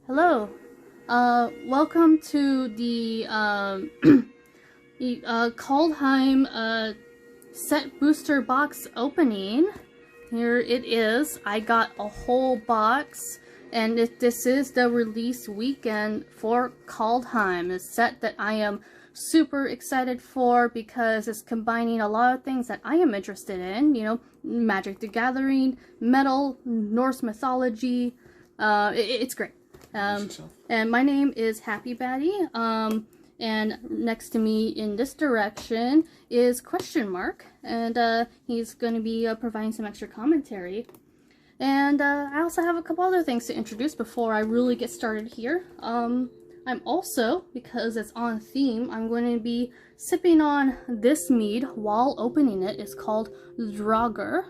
Hello. Welcome to the Kaldheim set booster box opening. Here it is. I got a whole box, and this is the release weekend for Kaldheim, a set that I am super excited for because it's combining a lot of things that I am interested in. You know, Magic the Gathering, metal, Norse mythology. It's great. And my name is HappyBatty. And next to me in this direction is Question Mark, and he's going to be providing some extra commentary. And I also have a couple other things to introduce before I really get started here. I'm also, because it's on theme, I'm going to be sipping on this mead while opening it. It's called Draugr.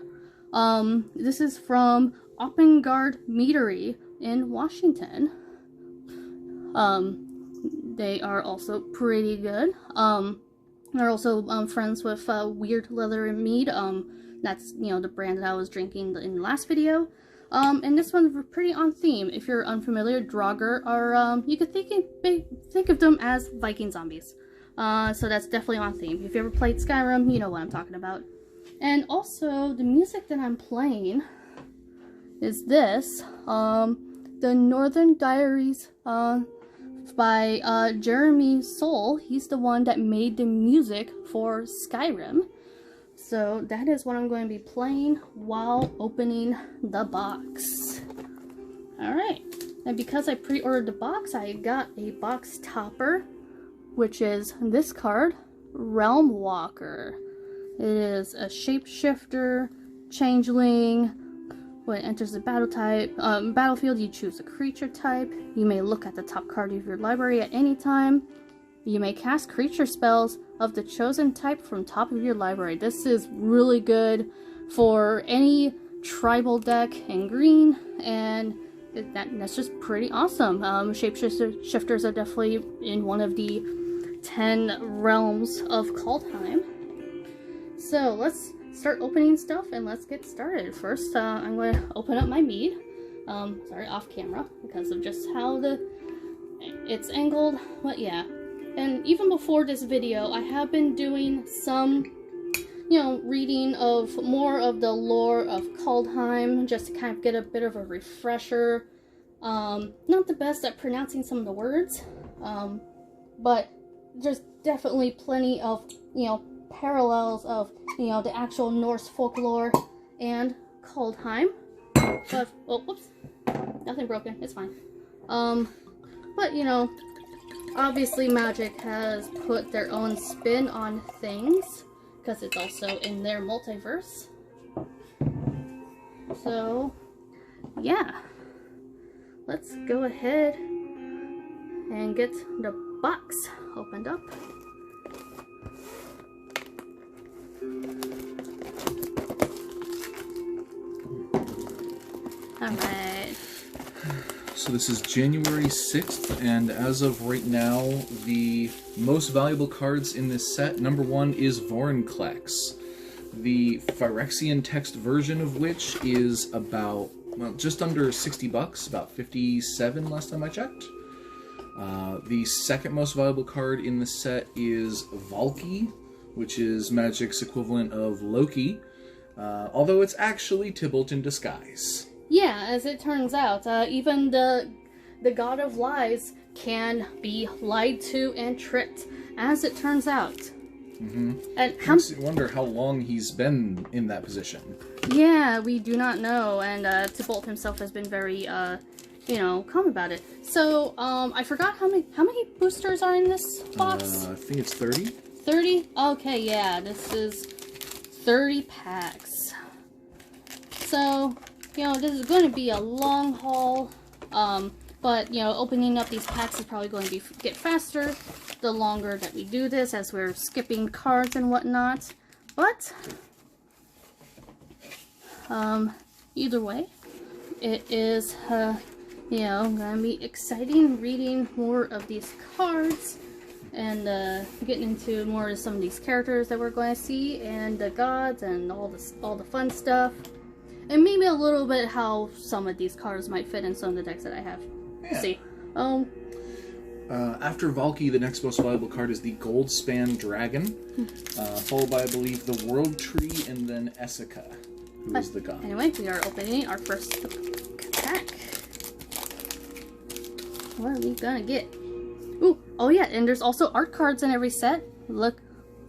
This is from Oppengard Meadery in Washington. They are also pretty good. They're also friends with Weird Leather and Mead. That's, you know, the brand that I was drinking in the last video. And this one's pretty on theme. If you're unfamiliar, Draugr are, you could think of them as Viking zombies. So that's definitely on theme. If you ever played Skyrim, you know what I'm talking about. And also, the music that I'm playing is this, the Northern Diaries, by Jeremy Soule. He's the one that made the music for Skyrim. So that is what I'm going to be playing while opening the box. Alright, and because I pre-ordered the box, I got a box topper, which is this card, Realm Walker. It is a shapeshifter, changeling. When it enters the battlefield, you choose a creature type. You may look at the top card of your library at any time. You may cast creature spells of the chosen type from top of your library. This is really good for any tribal deck in green, and that's just pretty awesome. Shapeshifters are definitely in one of the 10 realms of Kaldheim. So let's start opening stuff and let's get started. First, I'm going to open up my mead. Sorry, off camera because of just how it's angled. But yeah. And even before this video, I have been doing some, you know, reading of more of the lore of Kaldheim, just to kind of get a bit of a refresher. Not the best at pronouncing some of the words, but there's definitely plenty of, you know, parallels of, you know, the actual Norse folklore and Kaldheim. But, oh, whoops, nothing broken, it's fine. But, you know, obviously Magic has put their own spin on things, because it's also in their multiverse. So, yeah. Let's go ahead and get the box opened up. Alright. So this is January 6th, and as of right now, the most valuable cards in this set, number 1 is Vorinclex, the Phyrexian text version of which is about, well, just under 60 bucks, about 57 last time I checked. The second most valuable card in the set is Valki, which is Magic's equivalent of Loki, although it's actually Tybalt in disguise. Yeah, as it turns out, even the god of lies can be lied to and tricked, as it turns out. Mm-hmm. And makes you wonder how long he's been in that position. Yeah, we do not know, and Tybalt himself has been very, you know, calm about it. So, I forgot how many boosters are in this box? I think it's 30. 30? Okay, yeah, this is 30 packs. So, you know, this is going to be a long haul, but, you know, opening up these packs is probably going to get faster the longer that we do this, as we're skipping cards and whatnot. But, either way, it is, you know, going to be exciting reading more of these cards and getting into more of some of these characters that we're going to see, and the gods and all the fun stuff. And maybe a little bit how some of these cards might fit in some of the decks that I have. Let's see. Oh. After Valky, the next most valuable card is the Goldspan Dragon, followed by, I believe, the World Tree, and then Essica, who is the god. Anyway, we are opening our first pack. What are we gonna get? Ooh, oh yeah, and there's also art cards in every set. Look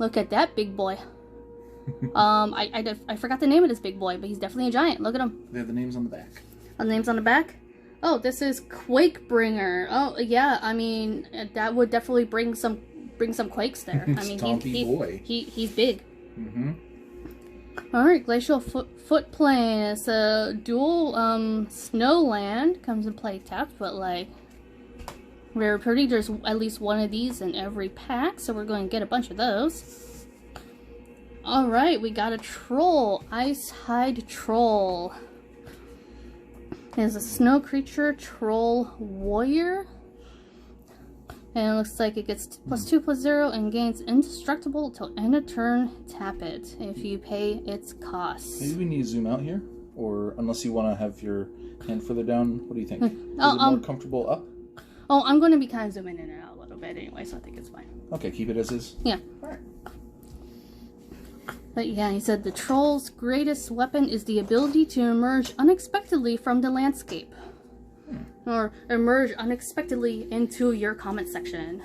at that big boy. I forgot the name of this big boy, but he's definitely a giant. Look at him. They have the names on the back. The names on the back? Oh, this is Quakebringer. Oh, yeah, I mean, that would definitely bring some quakes there. I mean, he's big. Mm-hmm. Alright, Glacial Footplane. It's a dual Snowland. Comes in play tapped, but like, rare pretty. There's at least one of these in every pack, so we're going to get a bunch of those. Alright, we got a Troll. Icehide Troll. It's a snow creature, Troll Warrior. And it looks like it gets +2/+0 and gains indestructible till end of turn, tap it if you pay its cost. Maybe we need to zoom out here, or unless you want to have your hand further down, what do you think? Is it more comfortable up? Oh, I'm going to be kind of zooming in and out a little bit anyway, so I think it's fine. Okay, keep it as is? Yeah. Alright. But yeah, he said the troll's greatest weapon is the ability to emerge unexpectedly from the landscape. Or emerge unexpectedly into your comment section.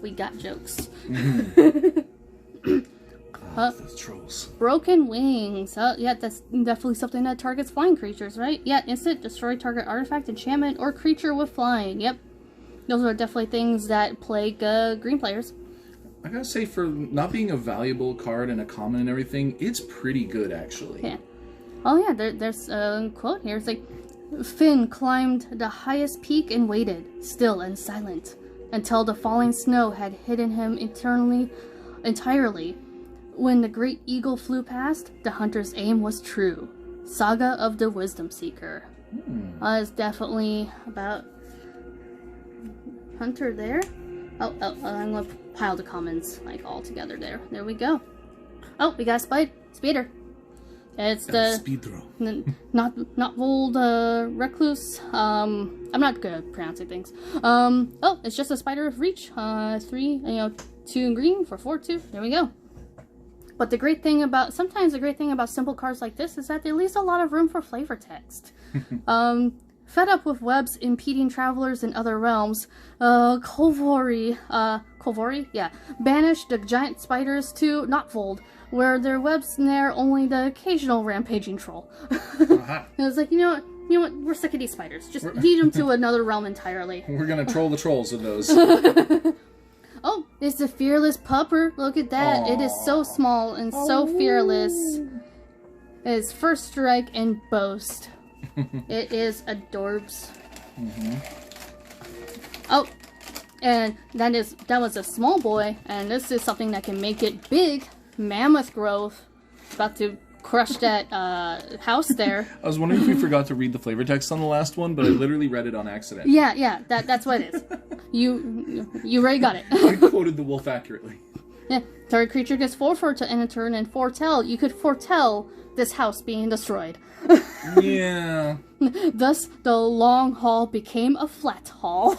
We got jokes. Those trolls. Broken Wings. Yeah, that's definitely something that targets flying creatures, right? Yeah, instant, destroy target artifact, enchantment, or creature with flying. Yep. Those are definitely things that plague green players. I gotta say, for not being a valuable card and a common and everything, it's pretty good, actually. Yeah. Oh yeah, there's a quote here. It's like, Finn climbed the highest peak and waited, still and silent, until the falling snow had hidden him entirely. When the great eagle flew past, the hunter's aim was true. Saga of the Wisdom Seeker. It's definitely about Hunter there. Oh, I'm gonna pile the commons like all together there. There we go. Oh, we got a speeder. It's the not old recluse. I'm not good at pronouncing things. Oh, it's just a spider of reach. 3, 2 in green for 4/2. There we go. But sometimes the great thing about simple cards like this is that they leave a lot of room for flavor text. Fed up with webs impeding travelers in other realms, Kolvori, yeah, banished the giant spiders to Notvold, where their webs snare only the occasional rampaging troll. It was like, you know what, we're sick of these spiders. Just lead them to another realm entirely. We're gonna troll the trolls with those. Oh, it's a fearless pupper. Look at that. Aww. It is so small and so fearless. It's first strike and boast. It is adorbs. Oh, and that was a small boy, and this is something that can make it big. Mammoth growth. About to crush that house there. I was wondering if we forgot to read the flavor text on the last one, but I literally read it on accident. Yeah, that's what it is. You already got it. I quoted the wolf accurately. Yeah, target creature gets 4/4 to end a turn and foretell. You could foretell this house being destroyed. Yeah. Thus, the long hall became a flat hall.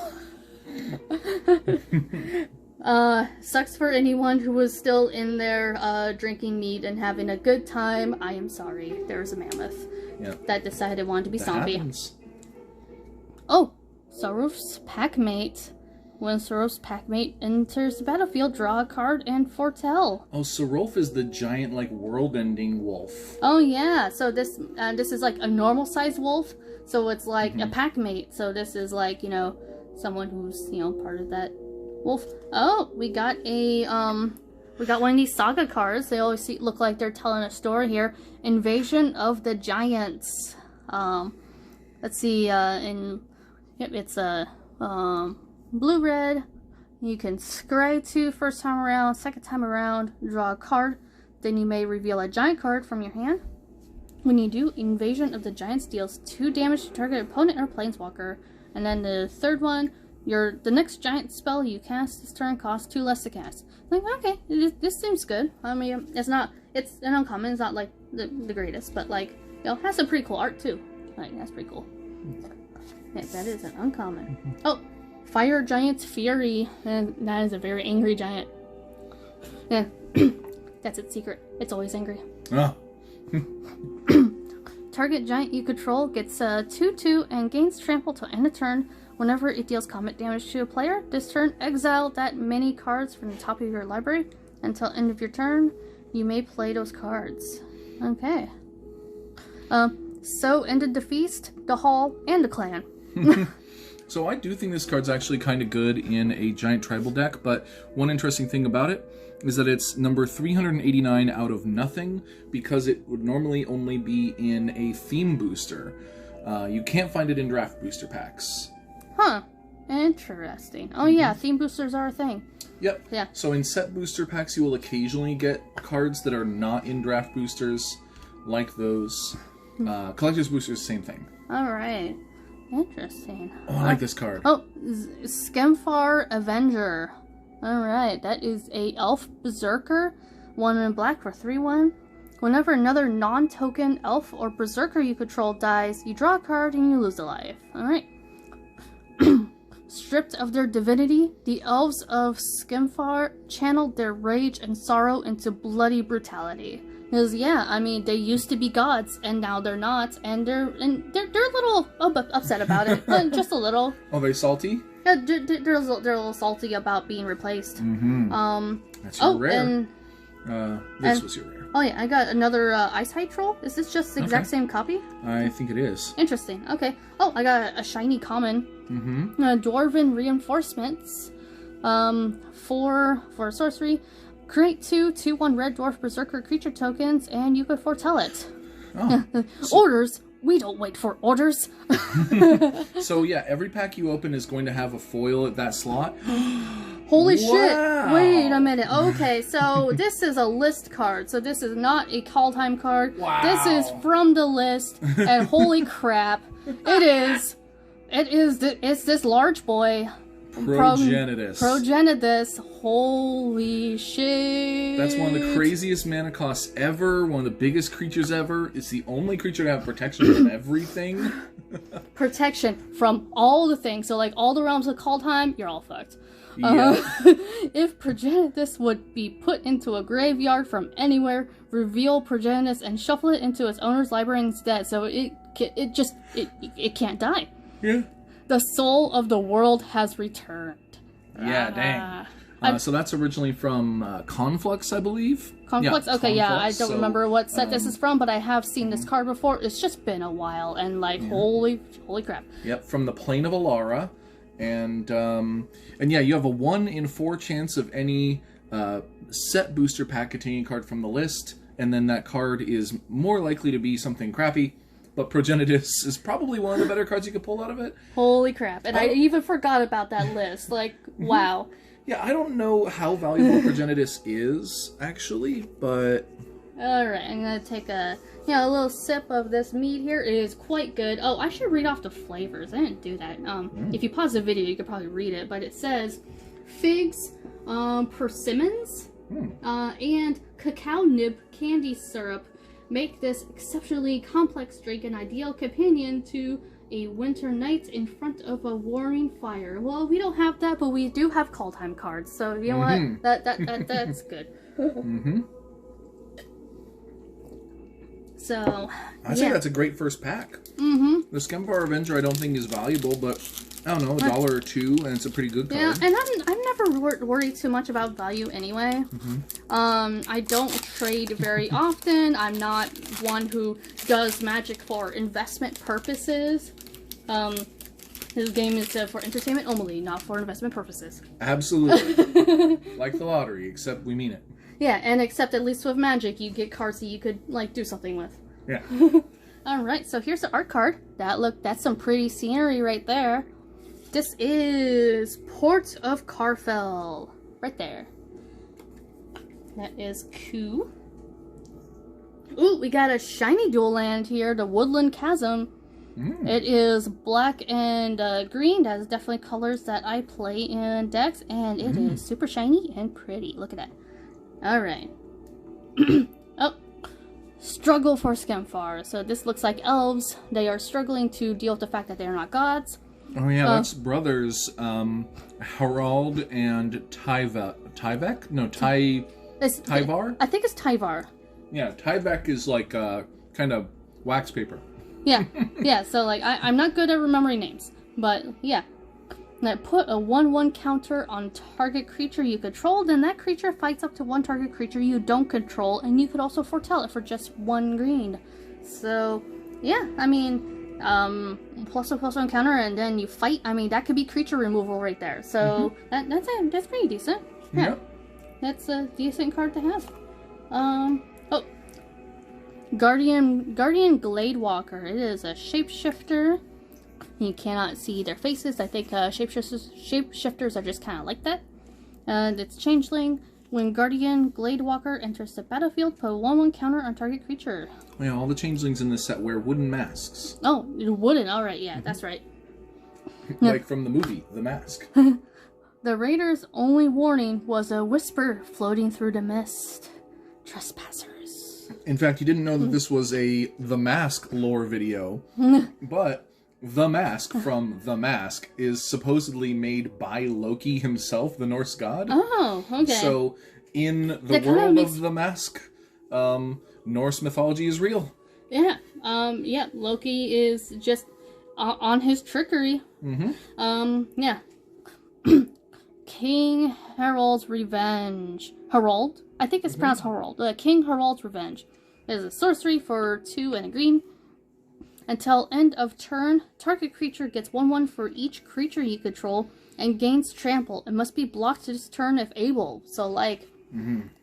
Sucks for anyone who was still in there drinking meat and having a good time. I am sorry. There's a mammoth that decided it wanted to be zombie. Oh, Saruf's Packmate. When Saruf's Packmate enters the battlefield, draw a card and foretell. Oh, Saruf is the giant, like, world-ending wolf. Oh yeah, so this is like a normal-sized wolf. So it's like a Packmate. So this is like, someone who's, part of that wolf. Oh, we got one of these saga cards. They always look like they're telling a story here. Invasion of the Giants. Let's see, it's a blue-red. You can scry 2 first time around, second time around, draw a card. Then you may reveal a giant card from your hand. When you do, Invasion of the Giants deals 2 damage to target opponent or planeswalker. And then the third one, the next giant spell you cast this turn costs 2 less to cast. Like, okay, this seems good. I mean, it's not it's an uncommon. It's not like the greatest, but like, you know, has some pretty cool art too. Like, that's pretty cool. Yeah, that is an uncommon. Oh, Fire Giant's Fury. And that is a very angry giant. Yeah, that's its secret. It's always angry. Oh. Target giant you control gets 2/2 and gains trample till end of turn. Whenever it deals combat damage to a player, this turn exile that many cards from the top of your library. Until end of your turn, you may play those cards. Okay. So ended the feast, the hall, and the clan. So I do think this card's actually kind of good in a giant tribal deck, but one interesting thing about it is that it's number 389 out of nothing, because it would normally only be in a theme booster. You can't find it in draft booster packs. Huh. Interesting. Oh yeah, theme boosters are a thing. Yep. Yeah. So in set booster packs, you will occasionally get cards that are not in draft boosters, like those. Collector's boosters, same thing. Alright. Interesting. Oh, I like this card. Oh, Skemfar Avenger. Alright, that is a elf berserker. 1 in black for 3/1. Whenever another non-token elf or berserker you control dies, you draw a card and you lose a life. Alright. Stripped of their divinity, the elves of Skemfar channeled their rage and sorrow into bloody brutality. Because yeah, I mean, they used to be gods, and now they're not, and they're a little upset about it, just a little. Oh, very salty. Yeah, they're a little salty about being replaced. That's your rare. This was your rare. Oh yeah, I got another Ice Hide Troll. Is this just the exact same copy? I think it is. Interesting. Okay. Oh, I got a shiny common. Dwarven Reinforcements. For sorcery. Create 2/1 red dwarf berserker creature tokens, and you could foretell it. Oh. Orders? We don't wait for orders. So yeah, every pack you open is going to have a foil at that slot. Holy Wow. shit! Wait a minute. Okay, so this is a list card. So this is not a Kaldheim card. Wow. This is from the list, and holy crap, it's this large boy. Progenitus. Holy shit. That's one of the craziest mana costs ever, one of the biggest creatures ever. It's the only creature to have protection from everything. Protection from all the things. So like all the realms of Kaldheim, you're all fucked. If Progenitus would be put into a graveyard from anywhere, reveal Progenitus and shuffle it into its owner's library instead. So it can't die. Yeah. The soul of the world has returned. Yeah, dang. So that's originally from Conflux, I believe. Conflux? Yeah, okay, Conflux, yeah, I don't remember what set this is from, but I have seen this card before. It's just been a while, and like, holy crap. Yep, from the Plane of Alara. And yeah, you have a 1 in 4 chance of any set booster pack containing a card from the list, and then that card is more likely to be something crappy. But Progenitus is probably one of the better cards you could pull out of it. Holy crap. And I even forgot about that list. Like, wow. Yeah, I don't know how valuable Progenitus is, actually, but... Alright, I'm gonna take a little sip of this mead here. It is quite good. Oh, I should read off the flavors. I didn't do that. If you pause the video, you could probably read it. But it says figs, persimmons, and cacao nib candy syrup. Make this exceptionally complex drink an ideal companion to a winter night in front of a warming fire. Well, we don't have that, but we do have Kaldheim cards, so you know what? That's good. So I think that's a great first pack. The Skemfar Avenger I don't think is valuable, but I don't know, $1 or $2, and it's a pretty good card. Yeah, and I'm never worried too much about value anyway. I don't trade very often. I'm not one who does Magic for investment purposes. This game is for entertainment only, not for investment purposes. Absolutely. Like the lottery, except we mean it. Yeah, and except at least with Magic, you get cards that you could like do something with. Yeah. Alright, so here's the art card. That's some pretty scenery right there. This is Port of Carfell. Right there. That is cool. Ooh, we got a shiny dual land here, the Woodland Chasm. It is black and green. That is definitely colors that I play in decks, and it is super shiny and pretty. Look at that. Alright. Oh, struggle for Skemfar. So this looks like elves. They are struggling to deal with the fact that they are not gods. Oh yeah, that's brothers, Harald and Tyvek? No, Tyvar? I think it's Tyvar. Yeah, Tyvek is like kind of wax paper. Yeah, yeah, so like, I'm not good at remembering names, but yeah. Now put a 1/1 counter on target creature you control, then that creature fights up to one target creature you don't control, and you could also foretell it for just 1 green. So, yeah, I mean, +1/+1 counter, and then you fight. I mean, that could be creature removal right there. So, that's pretty decent. Yeah. Yep. That's a decent card to have. Oh. Guardian Gladewalker. It is a shapeshifter. You cannot see their faces. I think shapeshifters are just kind of like that. And it's changeling. When Guardian Gladewalker enters the battlefield, put a 1/1 counter on target creature. Yeah, all the changelings in this set wear wooden masks. Oh, wooden. All right, yeah, that's right. Like from the movie, The Mask. The Raider's only warning was a whisper floating through the mist. Trespassers. In fact, you didn't know that this was a The Mask lore video, but The Mask from The Mask is supposedly made by Loki himself, the Norse god. Oh, okay. So, in the world of The Mask, Norse mythology is real. Yeah. Yeah, Loki is just on his trickery. Yeah. King Harold's Revenge. Harold? I think it's pronounced Harold. King Harold's Revenge. It is a sorcery for 2 and a green. Until end of turn, target creature gets 1/1 for each creature you control and gains trample. It must be blocked this turn if able. So, like,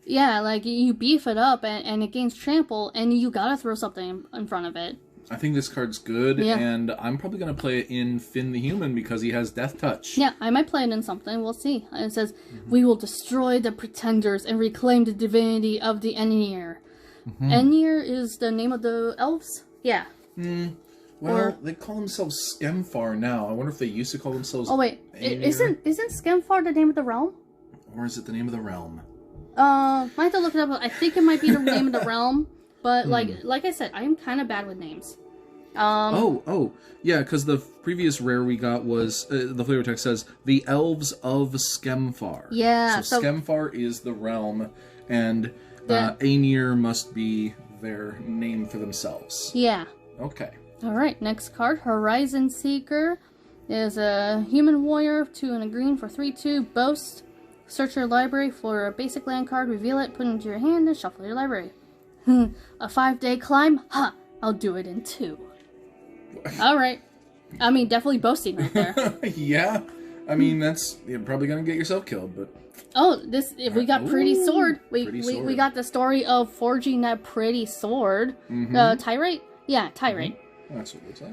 yeah, like, you beef it up and it gains trample, and you gotta throw something in front of it. I think this card's good, and I'm probably going to play it in Finn the Human because he has Death Touch. Yeah, I might play it in something. We'll see. And it says, we will destroy the pretenders and reclaim the divinity of the Enir. Enir is the name of the elves? Yeah. Well, they call themselves Skemfar now. I wonder if they used to call themselves... Oh, wait. Isn't Skemfar the name of the realm? Or is it the name of the realm? Might have to look it up. I think it might be the name of the realm. But, like I said, I am kind of bad with names. Yeah, because the previous rare we got was, the flavor text says, the Elves of Skemfar. Yeah. So Skemfar is the realm, and Aenir must be their name for themselves. Yeah. Okay. Alright, next card, Horizon Seeker. Is a human warrior, 2 and a green for 3/2, boast. Search your library for a basic land card, reveal it, put it into your hand, and shuffle your library. A 5-day climb? Ha! I'll do it in 2. Alright. I mean, definitely boasting right there. Yeah. I mean, you're probably gonna get yourself killed, but... Oh, we got Pretty Sword. We got the story of forging that pretty sword. Tyrate? Yeah, Tyrate. That's what it looks like.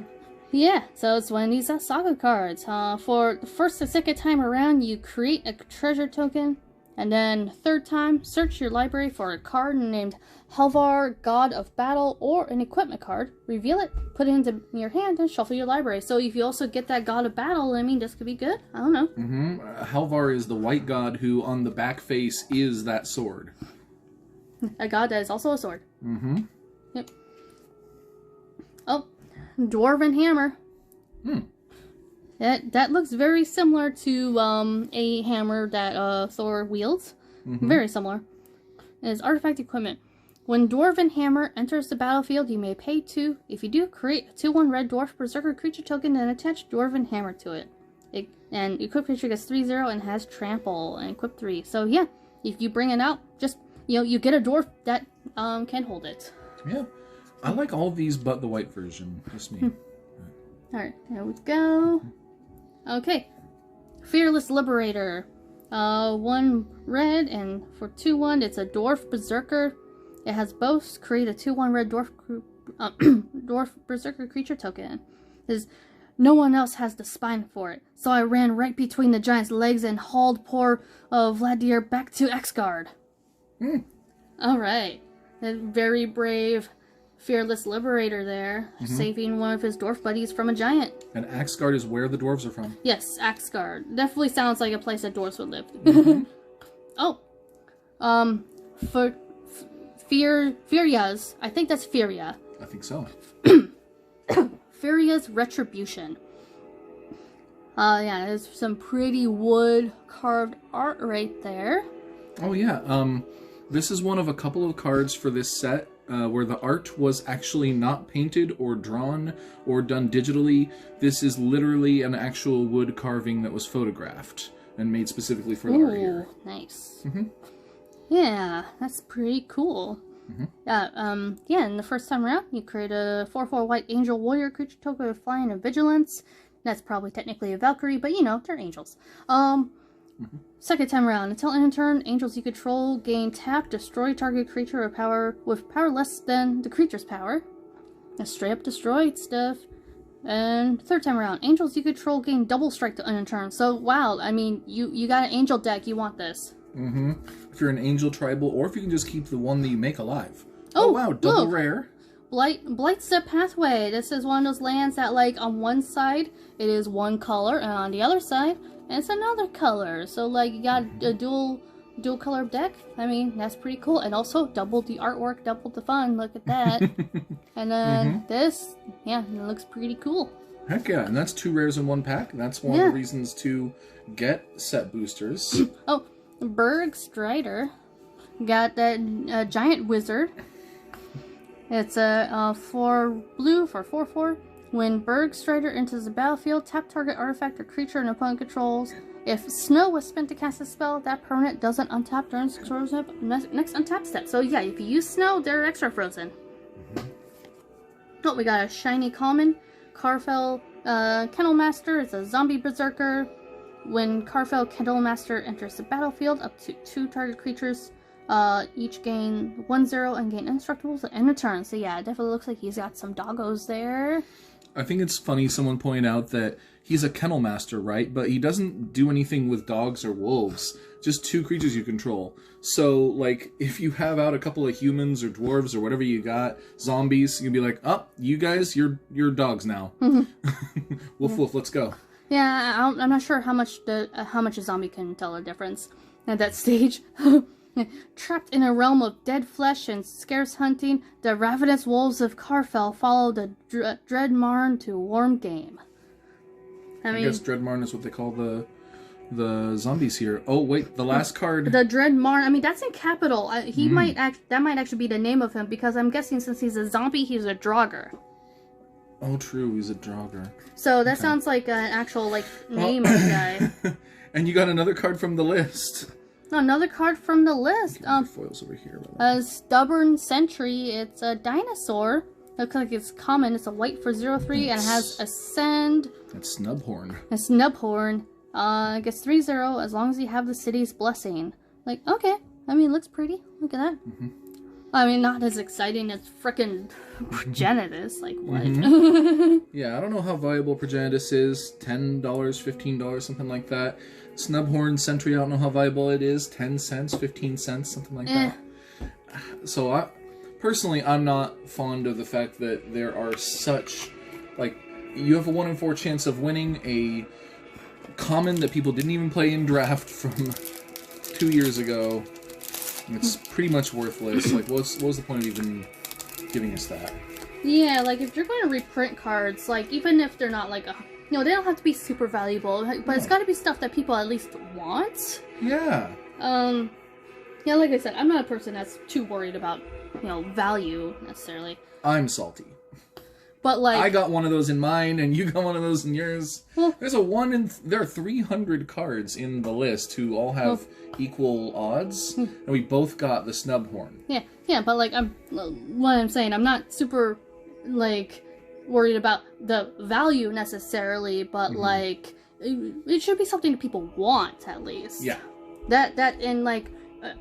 Yeah, so it's one of these saga cards. For the first and second time around, you create a treasure token. And then third time, search your library for a card named Halvar, God of Battle, or an equipment card. Reveal it, put it into your hand, and shuffle your library. So if you also get that God of Battle, I mean, this could be good. I don't know. Halvar is the white god who, on the back face, is that sword. A god that is also a sword. Yep. Oh, Dwarven Hammer. That looks very similar to a hammer that Thor wields. Very similar. It is artifact equipment. When Dwarven Hammer enters the battlefield, you may pay 2. If you do, create a 2/1 red dwarf berserker creature token and attach Dwarven Hammer to it. And equipped creature gets 3/0 and has trample and equip 3. So yeah, if you bring it out, just you get a dwarf that can hold it. Yeah, I like all of these but the white version. Just me. Alright, there we go. Okay. Fearless Liberator. 1 red, and for 2/1, it's a Dwarf Berserker. It has both. Create a 2/1 red Dwarf Berserker creature token. No one else has the spine for it, so I ran right between the giant's legs and hauled poor Vladir back to Exgard. Alright. Very brave Fearless Liberator there, saving one of his dwarf buddies from a giant. And Axgard is where the dwarves are from. Yes, Axgard. Definitely sounds like a place that dwarves would live. Furia's. I think that's Furia. I think so. Furia's Retribution. Yeah, there's some pretty wood carved art right there. Oh yeah, this is one of a couple of cards for this set where the art was actually not painted or drawn or done digitally. This is literally an actual wood carving that was photographed and made specifically for the art here. Nice. Mm-hmm. Yeah, that's pretty cool. Mm-hmm. Yeah, and the first time around, you create a 4/4 white angel warrior creature token with flying and vigilance. That's probably technically a Valkyrie, but you know, they're angels. Second time around, until end of turn, angels you control gain tap, destroy target creature or power with power less than the creature's power. That's straight up destroyed stuff. And third time around, angels you control gain double strike to end of turn. So wow, I mean, you got an angel deck, you want this. Mm-hmm. If you're an angel tribal, or if you can just keep the one that you make alive. Oh wow, double rare. Blightstep Pathway. This is one of those lands that, like, on one side it is one color, and on the other side it's another color. So like you got a dual color deck. I mean, that's pretty cool. And also doubled the artwork, doubled the fun. Look at that. And then this, yeah, it looks pretty cool. Heck yeah, and that's 2 rares in 1 pack. That's one of the reasons to get set boosters. Oh, Berg Strider. Got that giant wizard. It's a 4 blue for 4/4. When Berg Strider enters the battlefield, tap target artifact or creature an opponent controls. If snow was spent to cast a spell, that permanent doesn't untap during next untap step. So yeah, if you use snow, they're extra frozen. Oh, we got a shiny common. Carfell Kennelmaster. It's a zombie berserker. When Carfell Kennelmaster enters the battlefield, up to 2 target creatures each gain 1/0 and gain indestructibles at end of turn. So yeah, it definitely looks like he's got some doggos there. I think it's funny someone pointed out that he's a kennel master, right? But he doesn't do anything with dogs or wolves. Just 2 creatures you control. So, like, if you have out a couple of humans or dwarves or whatever you got, zombies, you can be like, oh, you guys, you're dogs now. Woof woof, let's go. Yeah, I'm not sure how much a zombie can tell a difference at that stage. Trapped in a realm of dead flesh and scarce hunting, the ravenous wolves of Carfell follow the Dreadmarn to warm game. I guess Dreadmarn is what they call the zombies here. Oh wait, the last card. The Dreadmarn. I mean, that's in capital. That might actually be the name of him, because I'm guessing since he's a zombie, he's a Draugr. Oh, true, he's a Draugr. So that sounds like an actual name of the guy. And you got another card from the list. Another card from the list. Foils over here. A Stubborn Sentry. It's a dinosaur. Looks like it's common. It's a white for 0/3 and it has Ascend. It's Snubhorn. A Snubhorn. It gets 3/0 as long as you have the city's blessing. Like, okay. I mean, it looks pretty. Look at that. I mean, not as exciting as frickin' Progenitus. Like, what? Yeah, I don't know how valuable Progenitus is. $10, $15, something like that. Snubhorn Sentry, I don't know how valuable it is. 10 cents, 15 cents, something like that. So, personally, I'm not fond of the fact that there are such... Like, you have a 1 in 4 chance of winning a common that people didn't even play in draft from 2 years ago. It's pretty much worthless. Like, what was the point of even giving us that? Yeah, like, if you're going to reprint cards, like, even if they're not, like, they don't have to be super valuable, but it's got to be stuff that people at least want. Yeah. Yeah, like I said, I'm not a person that's too worried about, value, necessarily. I'm salty. But, like... I got one of those in mine, and you got one of those in yours. Well, there are 300 cards in the list who all have equal odds, and we both got the Snubhorn. Yeah, but, like, what I'm saying, I'm not super, like, worried about the value necessarily, but, like, it should be something that people want, at least. Yeah. And, like,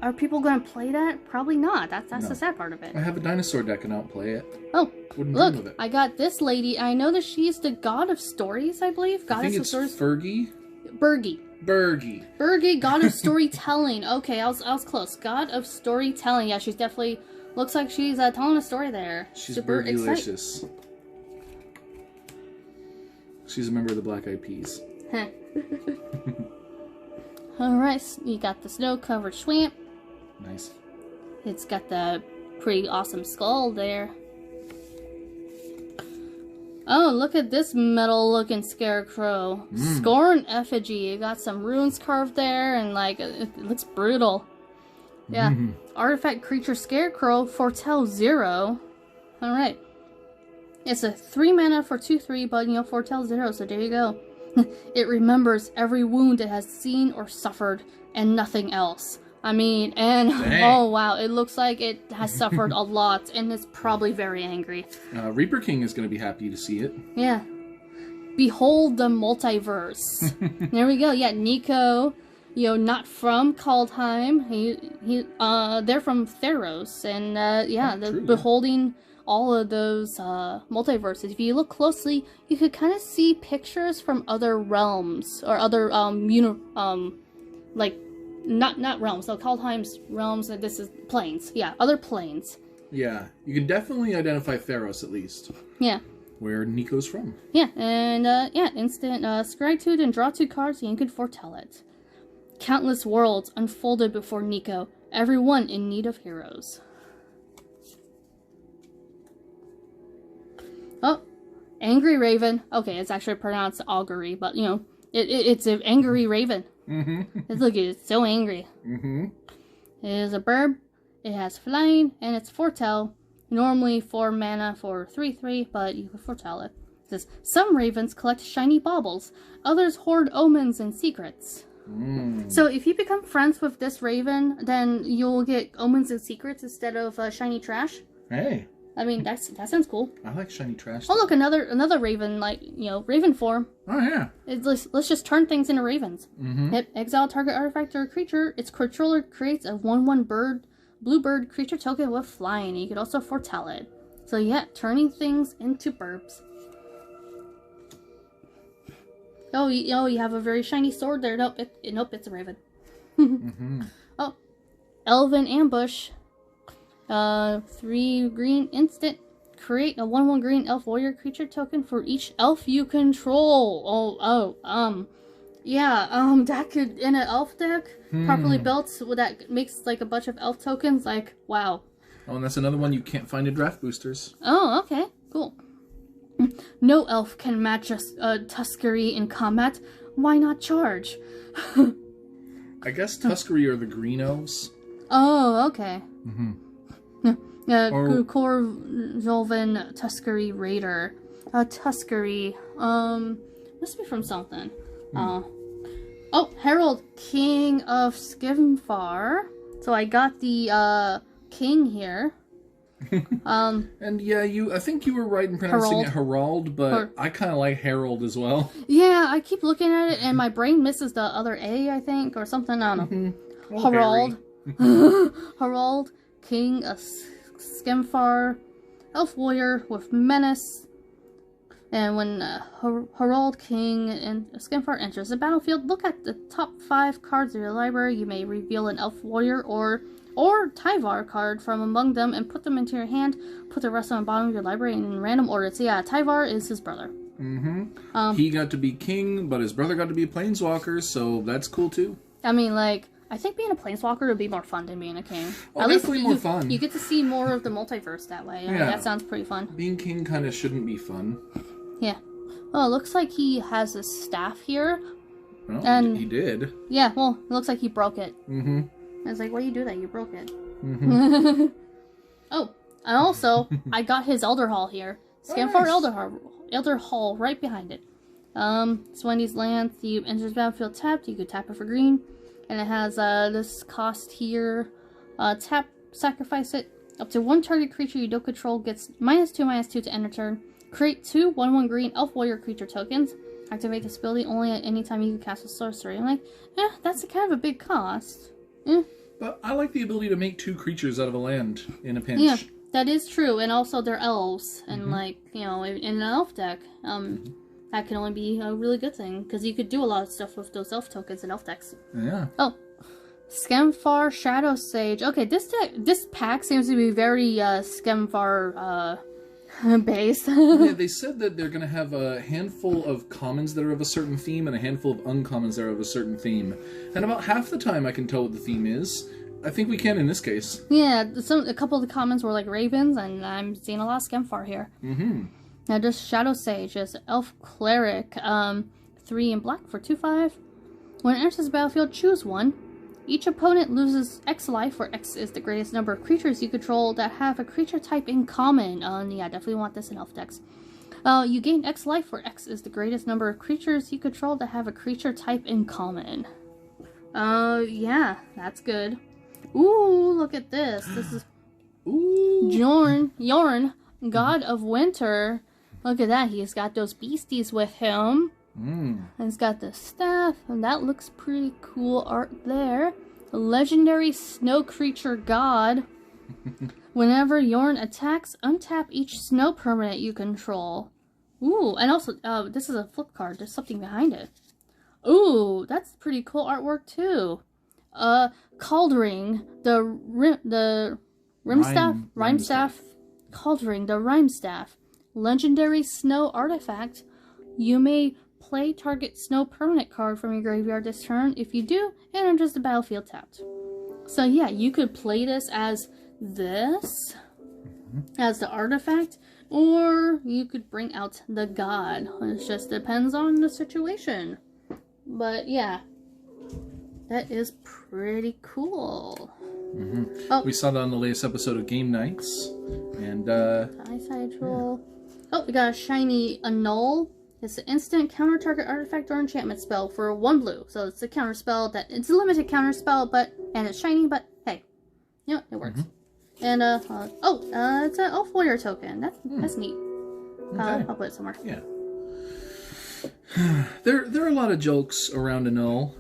are people going to play that? Probably not. That's the sad part of it. I have a dinosaur deck and I'll play it. Oh, Wouldn't look, with it. I got this lady. I know that she's the god of stories, I believe. Goddess of stories. Fergie? Bergie, god of storytelling. Okay, I was close. God of storytelling. Yeah, she's definitely... Looks like she's telling a story there. She's super Bergie-licious. She's a member of the Black Eyed Peas. Alright, you got the snow-covered swamp. Nice. It's got the pretty awesome skull there. Oh, look at this metal-looking scarecrow. Scorn effigy. You got some runes carved there, and like it looks brutal. Yeah. Artifact creature scarecrow foretell 0. All right. It's a 3 mana for 2/3, but you know, foretell 0. So there you go. It remembers every wound it has seen or suffered, and nothing else. I mean, and oh wow, it looks like it has suffered a lot, and it's probably very angry. Reaper King is going to be happy to see it. Yeah. Behold the multiverse. There we go. Yeah, Nico, you know, not from Kaldheim. They're from Theros, and yeah, they're beholding all of those multiverses. If you look closely, you could kind of see pictures from other realms or other like. Not realms. So Kaldheim's realms. This is planes. Yeah, other planes. Yeah, you can definitely identify Theros at least. Yeah. Where Nico's from. Yeah, and yeah, instant scry 2 and draw 2 cards, and you can foretell it. Countless worlds unfolded before Nico. Everyone in need of heroes. Oh, Angry Raven. Okay, it's actually pronounced augury, but you know, it's an angry raven. Look at it, it's so angry. It is a bird, it has flying, and it's foretell. Normally 4 mana for 3/3, but you can foretell it. It says, some ravens collect shiny baubles, others hoard omens and secrets. So if you become friends with this raven, then you'll get omens and secrets instead of shiny trash. Hey. I mean, that sounds cool. I like shiny trash. Oh, look, another raven, like, you know, raven form. Oh, yeah. Let's just turn things into ravens. Hit exile target artifact or creature. Its controller creates a 1/1 blue bird creature token with flying. You could also foretell it. So yeah, turning things into burbs. Oh, you have a very shiny sword there. Nope, it's a raven. Oh, Elven Ambush. 3 green instant. Create a 1/1 green elf warrior creature token for each elf you control. Yeah, that could, in an elf deck, properly built, that makes like a bunch of elf tokens, like, wow. Oh, and that's another one you can't find in draft boosters. Oh, okay, cool. No elf can match a Tuscary in combat. Why not charge? I guess Tuscary are the green elves. Oh, okay. Corvolven Tuscary Raider. Tuscary. Must be from something. Oh, Herald, King of Skimfar. So I got the king here. And yeah, I think you were right in pronouncing it Herald, but I kind of like Herald as well. Yeah, I keep looking at it and my brain misses the other A, I think, or something. I don't know. Well, Herald. Herald, King of Skimfar, elf warrior with menace. And when Herald, King and Skimfar enters the battlefield, look at the top 5 cards of your library. You may reveal an elf warrior or Tyvar card from among them and put them into your hand. Put the rest on the bottom of your library in random order. So yeah, Tyvar is his brother. He got to be king, but his brother got to be a planeswalker, so that's cool too. I mean, like, I think being a planeswalker would be more fun than being a king. Oh, at definitely more fun. You get to see more of the multiverse that way. Yeah. That sounds pretty fun. Being king kind of shouldn't be fun. Yeah. Oh, it looks like he has a staff here. Well, and he did. Yeah, well, it looks like he broke it. I was like, why do you do that? You broke it. Oh, and also, I got his Elder Hall here. Skimfar Elder Hall right behind it. It's when these lands, you enter the battlefield tapped, you could tap it for green. And it has this cost here. Tap, sacrifice it. Up to 1 target creature you don't control gets -2/-2 to enter turn. Create 2 1/1 green elf warrior creature tokens. Activate this ability only at any time you can cast a sorcery. I'm like, that's kind of a big cost. But I like the ability to make 2 creatures out of a land in a pinch. Yeah, that is true. And also they're elves. And like, you know, in an elf deck, that can only be a really good thing. Because you could do a lot of stuff with those elf tokens in elf decks. Yeah. Oh. Skemfar Shadow Sage. Okay, this pack seems to be very Skemfar based. Yeah, they said that they're going to have a handful of commons that are of a certain theme and a handful of uncommons that are of a certain theme. And about half the time I can tell what the theme is. I think we can in this case. Yeah, a couple of the comments were like ravens, and I'm seeing a lot of Skemfar here. Now just Shadow Sage is Elf Cleric, 3 in black for 2/5. When it enters the battlefield, choose one. Each opponent loses X life, where X is the greatest number of creatures you control that have a creature type in common. Yeah, definitely want this in Elf decks. You gain X life, where X is the greatest number of creatures you control that have a creature type in common. Yeah, that's good. Ooh, look at this. This is Yorn, God of Winter. Look at that. He's got those beasties with him. And he's got the staff, and that looks pretty cool art there. A legendary snow creature god. Whenever Yorn attacks, untap each snow permanent you control. Ooh, and also, this is a flip card. There's something behind it. Ooh, that's pretty cool artwork too. Kaldheim, the Rime Staff. Kaldheim, the Rime Staff. Legendary snow artifact. You may play target snow permanent card from your graveyard this turn. If you do, it enters the battlefield tapped. So yeah, you could play this as this, as the artifact, or you could bring out the god. It just depends on the situation. But yeah, that is pretty cool. Oh, we saw that on the latest episode of Game Nights. And eyesight roll. Oh, we got a shiny Annul. It's an instant counter target artifact or enchantment spell for 1 blue. So it's a counter spell that it's a limited counter spell, and it's shiny, but hey, you know, it works. And it's an Elf Warrior token. That's neat. Okay. I'll put it somewhere. Yeah. There are a lot of jokes around Annul.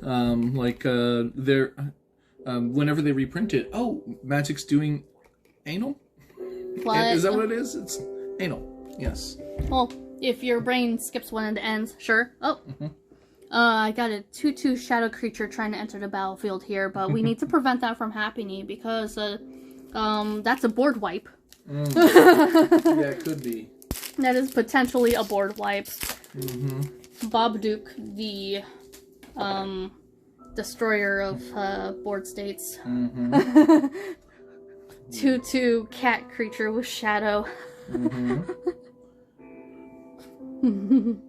Whenever they reprint it, Magic's doing anal? What? Is that what it is? It's anal. Yes. Well, if your brain skips one of the ends, sure. Oh. I got a 2/2 shadow creature trying to enter the battlefield here, but we need to prevent that from happening because that's a board wipe. Yeah, it could be. That is potentially a board wipe. Bob Duke, the destroyer of board states. 2/2 cat creature with shadow. Ooh,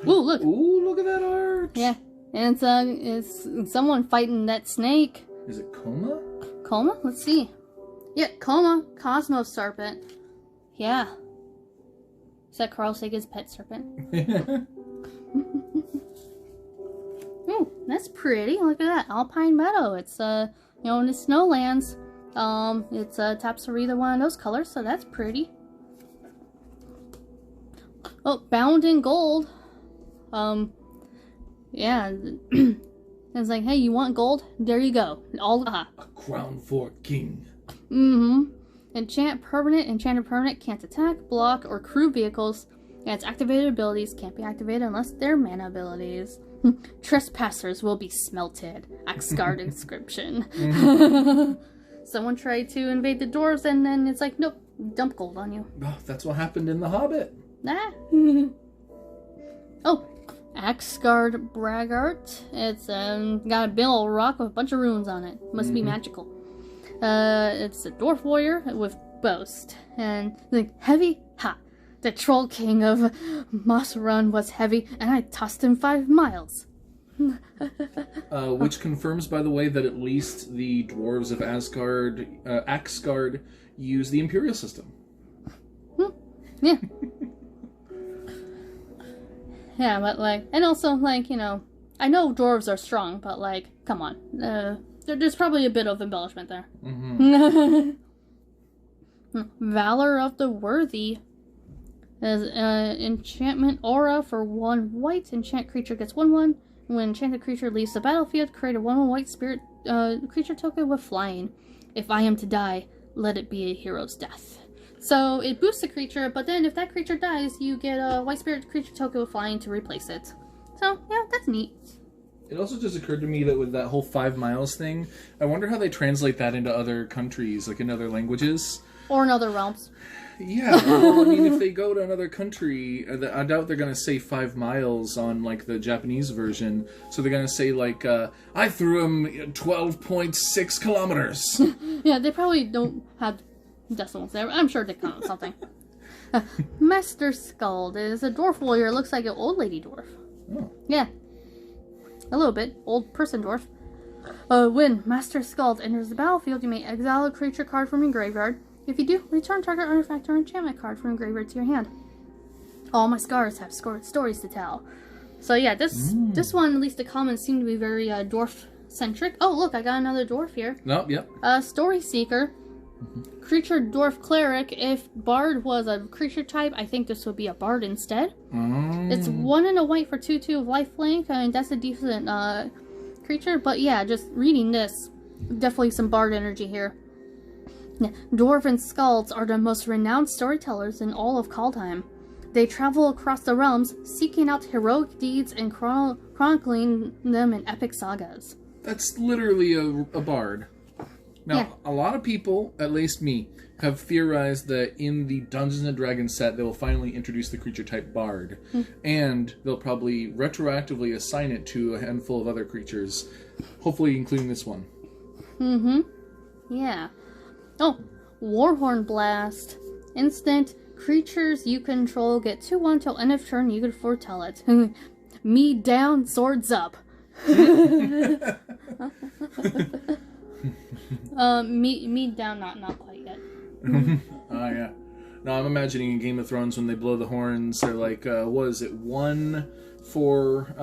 look! Ooh, look at that art! Yeah, and it's someone fighting that snake. Is it Coma? Coma? Let's see. Yeah, Coma, Cosmos Serpent. Yeah. Is that Carl Sagan's pet serpent? Ooh, that's pretty. Look at that. Alpine Meadow. It's, in the Snowlands. It's taps are either one of those colors, so that's pretty. Oh, bound in gold. Yeah. It's like, hey, you want gold? There you go. A crown for king. Enchanted permanent can't attack, block, or crew vehicles, and its activated abilities can't be activated unless they're mana abilities. Trespassers will be smelted. Axgard inscription. Someone tried to invade the dwarves, and then it's like, nope, dump gold on you. Oh, that's what happened in The Hobbit. Oh, Axgard Braggart. It's got a big old rock with a bunch of runes on it. Must be magical. It's a dwarf warrior with boast. And like, heavy? Ha! The troll king of Moss Run was heavy, and I tossed him 5 miles. Which confirms, by the way, that at least the dwarves of Axgard use the Imperial system. Yeah. Yeah, but like, and also like, I know dwarves are strong, but like, come on. There's probably a bit of embellishment there. Valor of the Worthy. There's enchantment aura for 1 white. Enchant creature gets 1/1. When enchanted creature leaves the battlefield, create a 1/1 white spirit creature token with flying. If I am to die, let it be a hero's death. So it boosts the creature, but then if that creature dies, you get a white spirit creature token with flying to replace it. So yeah, that's neat. It also just occurred to me that with that whole 5 miles thing, I wonder how they translate that into other countries, like in other languages. Or in other realms. Yeah, well, I mean, if they go to another country, I doubt they're going to say 5 miles on, like, the Japanese version. So they're going to say, like, I threw him 12.6 kilometers. Yeah, they probably don't have decimals there. I'm sure they count something. Master Skald is a dwarf warrior. Looks like an old lady dwarf. Oh. Yeah. A little bit. Old person dwarf. When Master Skald enters the battlefield, you may exile a creature card from your graveyard. If you do, return target artifact or enchantment card from your graveyard to your hand. All my scars have stories to tell. So yeah, this one, at least the comments seem to be very dwarf-centric. Oh, look, I got another dwarf here. Nope, yep. Story Seeker. Creature Dwarf Cleric. If Bard was a creature type, I think this would be a Bard instead. It's 1 and a white for 2/2 of lifelink. I mean, that's a decent creature. But yeah, just reading this, definitely some Bard energy here. Yeah. Dwarven Skalds are the most renowned storytellers in all of Kaldheim. They travel across the realms, seeking out heroic deeds and chronicling them in epic sagas. That's literally a bard. Now, Yeah. a lot of people, at least me, have theorized that in the Dungeons & Dragons set, they will finally introduce the creature type Bard. And they'll probably retroactively assign it to a handful of other creatures, hopefully including this one. Yeah. Oh, Warhorn Blast. Instant. Creatures you control get 2/1 till end of turn. You can foretell it. Me down, swords up. Me down, not quite yet. Oh, yeah. Now, I'm imagining in Game of Thrones when they blow the horns, they're like, what is it, 1 for,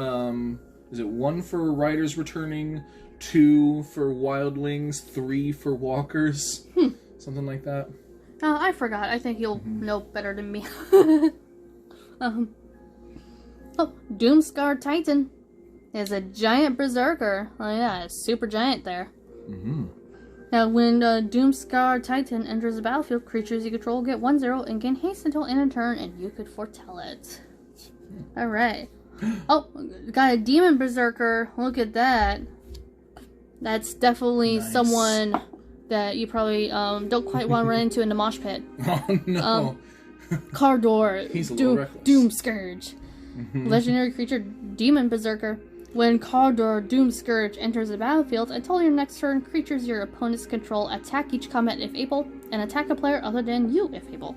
is it 1 for riders returning, 2 for wildlings, 3 for walkers? Something like that. Oh, I forgot. I think you'll know better than me. Oh, Doomscar Titan is a giant berserker. Oh yeah, it's super giant there. Now, when Doomscar Titan enters the battlefield, creatures you control get 1/0 and gain haste until end of turn, and you could foretell it. Alright. Oh, got a demon berserker. Look at that. That's definitely someone that you probably don't quite want to run into in the mosh pit. Oh, no. Cardor, He's a little reckless. Doom Scourge. Legendary creature, Demon Berserker. When Cardor Doom Scourge enters the battlefield, until your next turn, creatures your opponents control attack each combat if able, and attack a player other than you if able.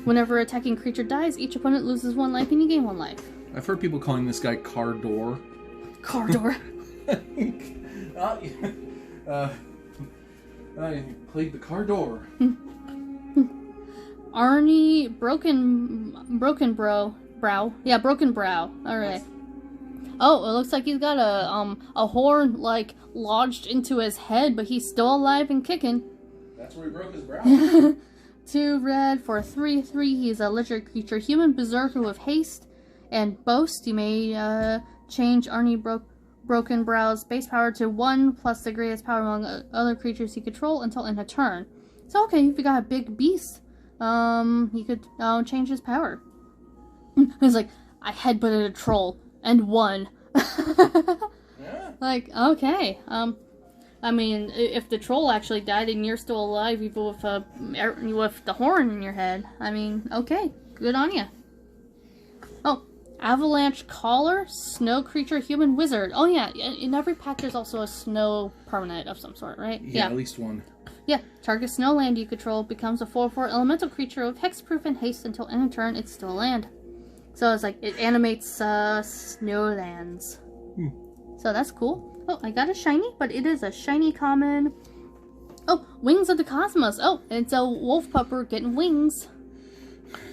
Whenever attacking creature dies, each opponent loses 1 life and you gain 1 life. I've heard people calling this guy Cardor. Cardor. I played the Cardor. Arnie Broken Brow. Yeah, Broken Brow. Alright. Oh, it looks like he's got a horn, like, lodged into his head, but he's still alive and kicking. That's where he broke his brow. 2 red for 3/3. He's a legendary creature. Human Berserker with haste and boast. You may change Arnie Broken Brow's base power to 1 plus the greatest power among other creatures you control until end of turn. So, okay, if you got a big beast, you could change his power. It's like, I headbutted a troll and won. Yeah. Like, okay. I mean, if the troll actually died and you're still alive, even with the horn in your head, I mean, okay, good on you. Oh, Avalanche Caller, Snow Creature, Human Wizard. Oh yeah, in every pack there's also a snow permanent of some sort, right? Yeah, at least one. Yeah, target snow land you control becomes a 4/4 elemental creature with hexproof and haste until end of turn. It's still a land. So it's like, it animates snowlands. So that's cool. Oh, I got a shiny, but it is a shiny common. Oh, Wings of the Cosmos. Oh, it's a wolf pupper getting wings.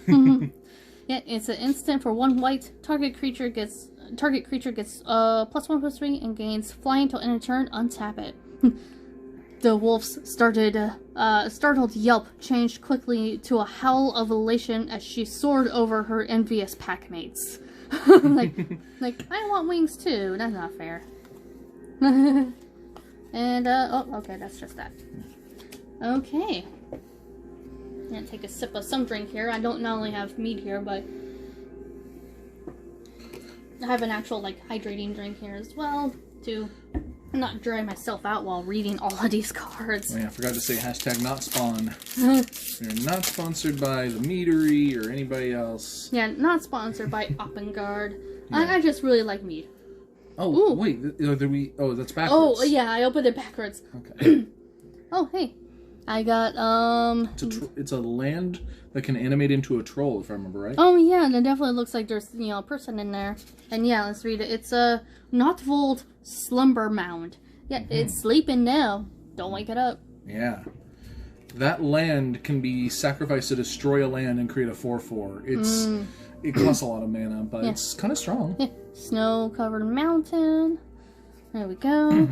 Yeah, it's an instant for 1 white. Target creature gets +1/+3 and gains flying until end of turn. Untap it. The wolf's startled yelp changed quickly to a howl of elation as she soared over her envious packmates. like, I want wings too. That's not fair. And, oh, okay, that's just that. Okay. I'm gonna take a sip of some drink here. I don't not only have mead here, but I have an actual, like, hydrating drink here as well, to not dry myself out while reading all of these cards. Oh, yeah, I forgot to say hashtag not spawn. We're not sponsored by the Meadery or anybody else. Yeah, not sponsored by Oppengard. Yeah. I just really like mead. Oh, ooh. Wait. Oh, that's backwards. Oh, yeah, I opened it backwards. Okay. Oh, hey. I got, It's a land that can animate into a troll, if I remember right. Oh, yeah, and it definitely looks like there's, you know, a person in there. And yeah, let's read it. It's a Notvold Slumber Mound. Yeah, it's sleeping now. Don't wake it up. Yeah. That land can be sacrificed to destroy a land and create a 4/4. It costs a lot of mana, but it's kind of strong. Yeah. Snow-covered mountain. There we go.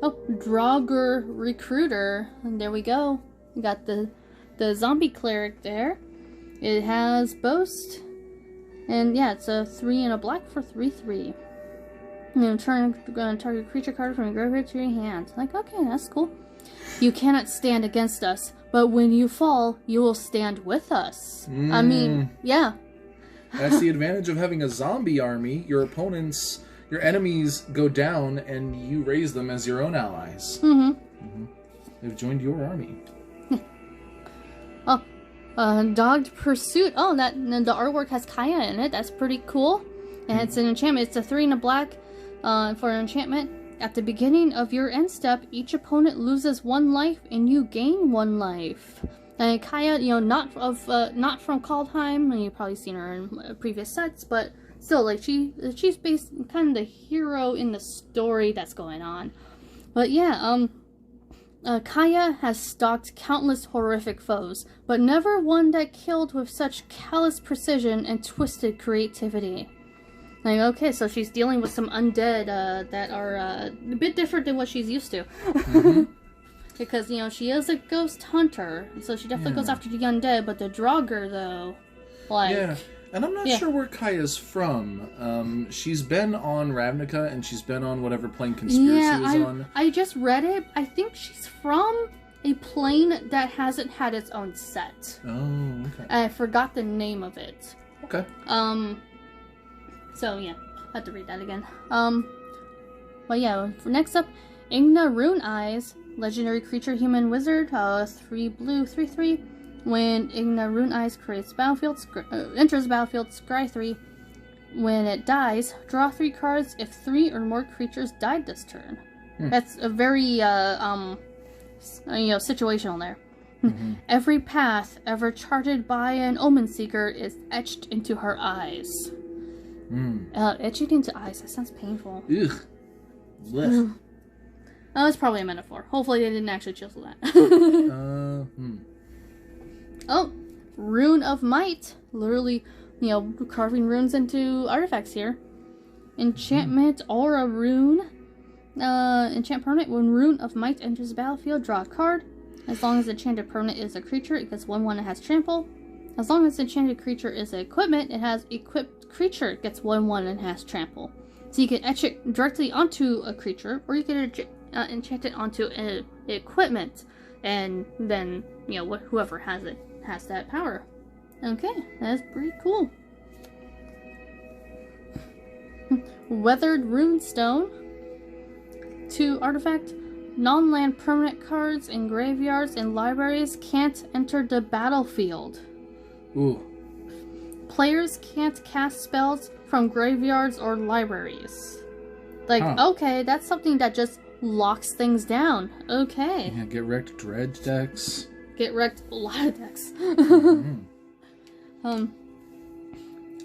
Oh, Draugr Recruiter. And there we go. We got the zombie cleric there. It has Boast. And yeah, it's a 3 and a black for 3/3. And turn target creature card from your graveyard to your hand. Like, okay, that's cool. You cannot stand against us, but when you fall, you will stand with us. I mean, yeah. That's the advantage of having a zombie army. Your enemies go down, and you raise them as your own allies. They've joined your army. Dogged Pursuit. Oh, the artwork has Kaya in it. That's pretty cool. And it's an enchantment. It's a 3 and a black for an enchantment. At the beginning of your end step, each opponent loses 1 life, and you gain 1 life. And Kaya, you know, not from Kaldheim. And you've probably seen her in previous sets, but still, like she's based kind of the hero in the story that's going on. But yeah, Kaya has stalked countless horrific foes, but never one that killed with such callous precision and twisted creativity. Like, okay, so she's dealing with some undead that are a bit different than what she's used to. Because, you know, she is a ghost hunter, so she definitely goes after the undead, but the Draugr, though, like... Yeah, and I'm not sure where Kaya's from. She's been on Ravnica, and she's been on whatever plane Conspiracy was on. I just read it. I think she's from a plane that hasn't had its own set. Oh, okay. I forgot the name of it. Okay. So, yeah, I have to read that again. But yeah, next up, Igna Rune Eyes, legendary creature, human wizard, 3 blue, 3/3. When Igna Rune Eyes enters the battlefield, scry 3. When it dies, draw 3 cards if 3 or more creatures died this turn. That's a very, situational there. Every path ever charted by an Omen Seeker is etched into her eyes. Etching into eyes, that sounds painful. Ugh. Blech. Oh, it's probably a metaphor. Hopefully they didn't actually chisel that. Oh, Rune of Might. Literally, you know, carving runes into artifacts here. Enchantment, Aura Rune. Enchant permanent. When Rune of Might enters the battlefield, draw a card. As long as the enchanted permanent is a creature, it gets 1/1 and has trample. As long as the enchanted creature is an equipment, it has equipped creature, it gets 1/1 and has trample. So you can etch it directly onto a creature, or you can enchant it onto an equipment, and then, you know, whoever has it has that power. Okay, that's pretty cool. Weathered Runestone. 2 artifact. Non-land permanent cards in graveyards and libraries can't enter the battlefield. Ooh. Players can't cast spells from graveyards or libraries. Like, okay, that's something that just locks things down. Okay. Yeah, get wrecked Dredge decks. Get wrecked a lot of decks.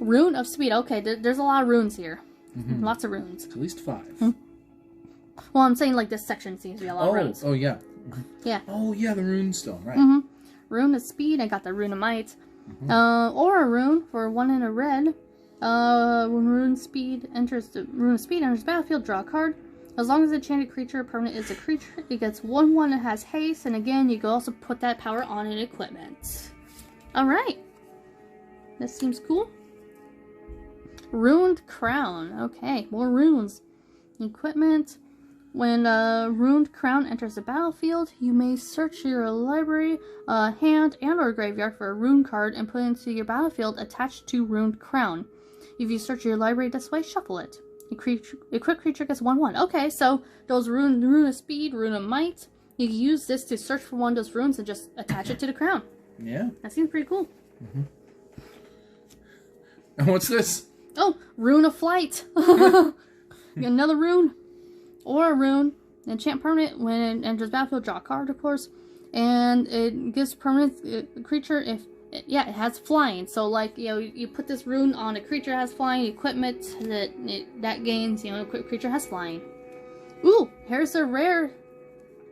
Rune of Speed. Okay, there's a lot of runes here. Lots of runes. At least 5. Well, I'm saying, like, this section seems to be a lot of runes. Oh, yeah. Yeah. Oh, yeah, the Runestone, right. Rune of Speed. I got the Rune of Might. Or a rune for 1 and a red. When Rune of Speed enters the battlefield, draw a card. As long as the enchanted creature permanent is a creature, it gets 1/1 and has haste, and again, you can also put that power on an equipment. Alright. This seems cool. Runed Crown. Okay, more runes. Equipment. When a Runed Crown enters the battlefield, you may search your library, hand, and or graveyard for a rune card and put it into your battlefield attached to Runed Crown. If you search your library this way, shuffle it. Equipped creature gets 1/1. Okay, so those rune of speed, rune of might, you can use this to search for one of those runes and just attach it to the crown. Yeah. That seems pretty cool. And what's this? Oh, rune of flight. Another rune. Or a rune. Enchant permanent when it enters battlefield, draw a card, of course. And it gives permanent creature if it has flying. So like, you put this rune on a creature that has flying, equipment that gains, equipped creature has flying. Ooh, here's a rare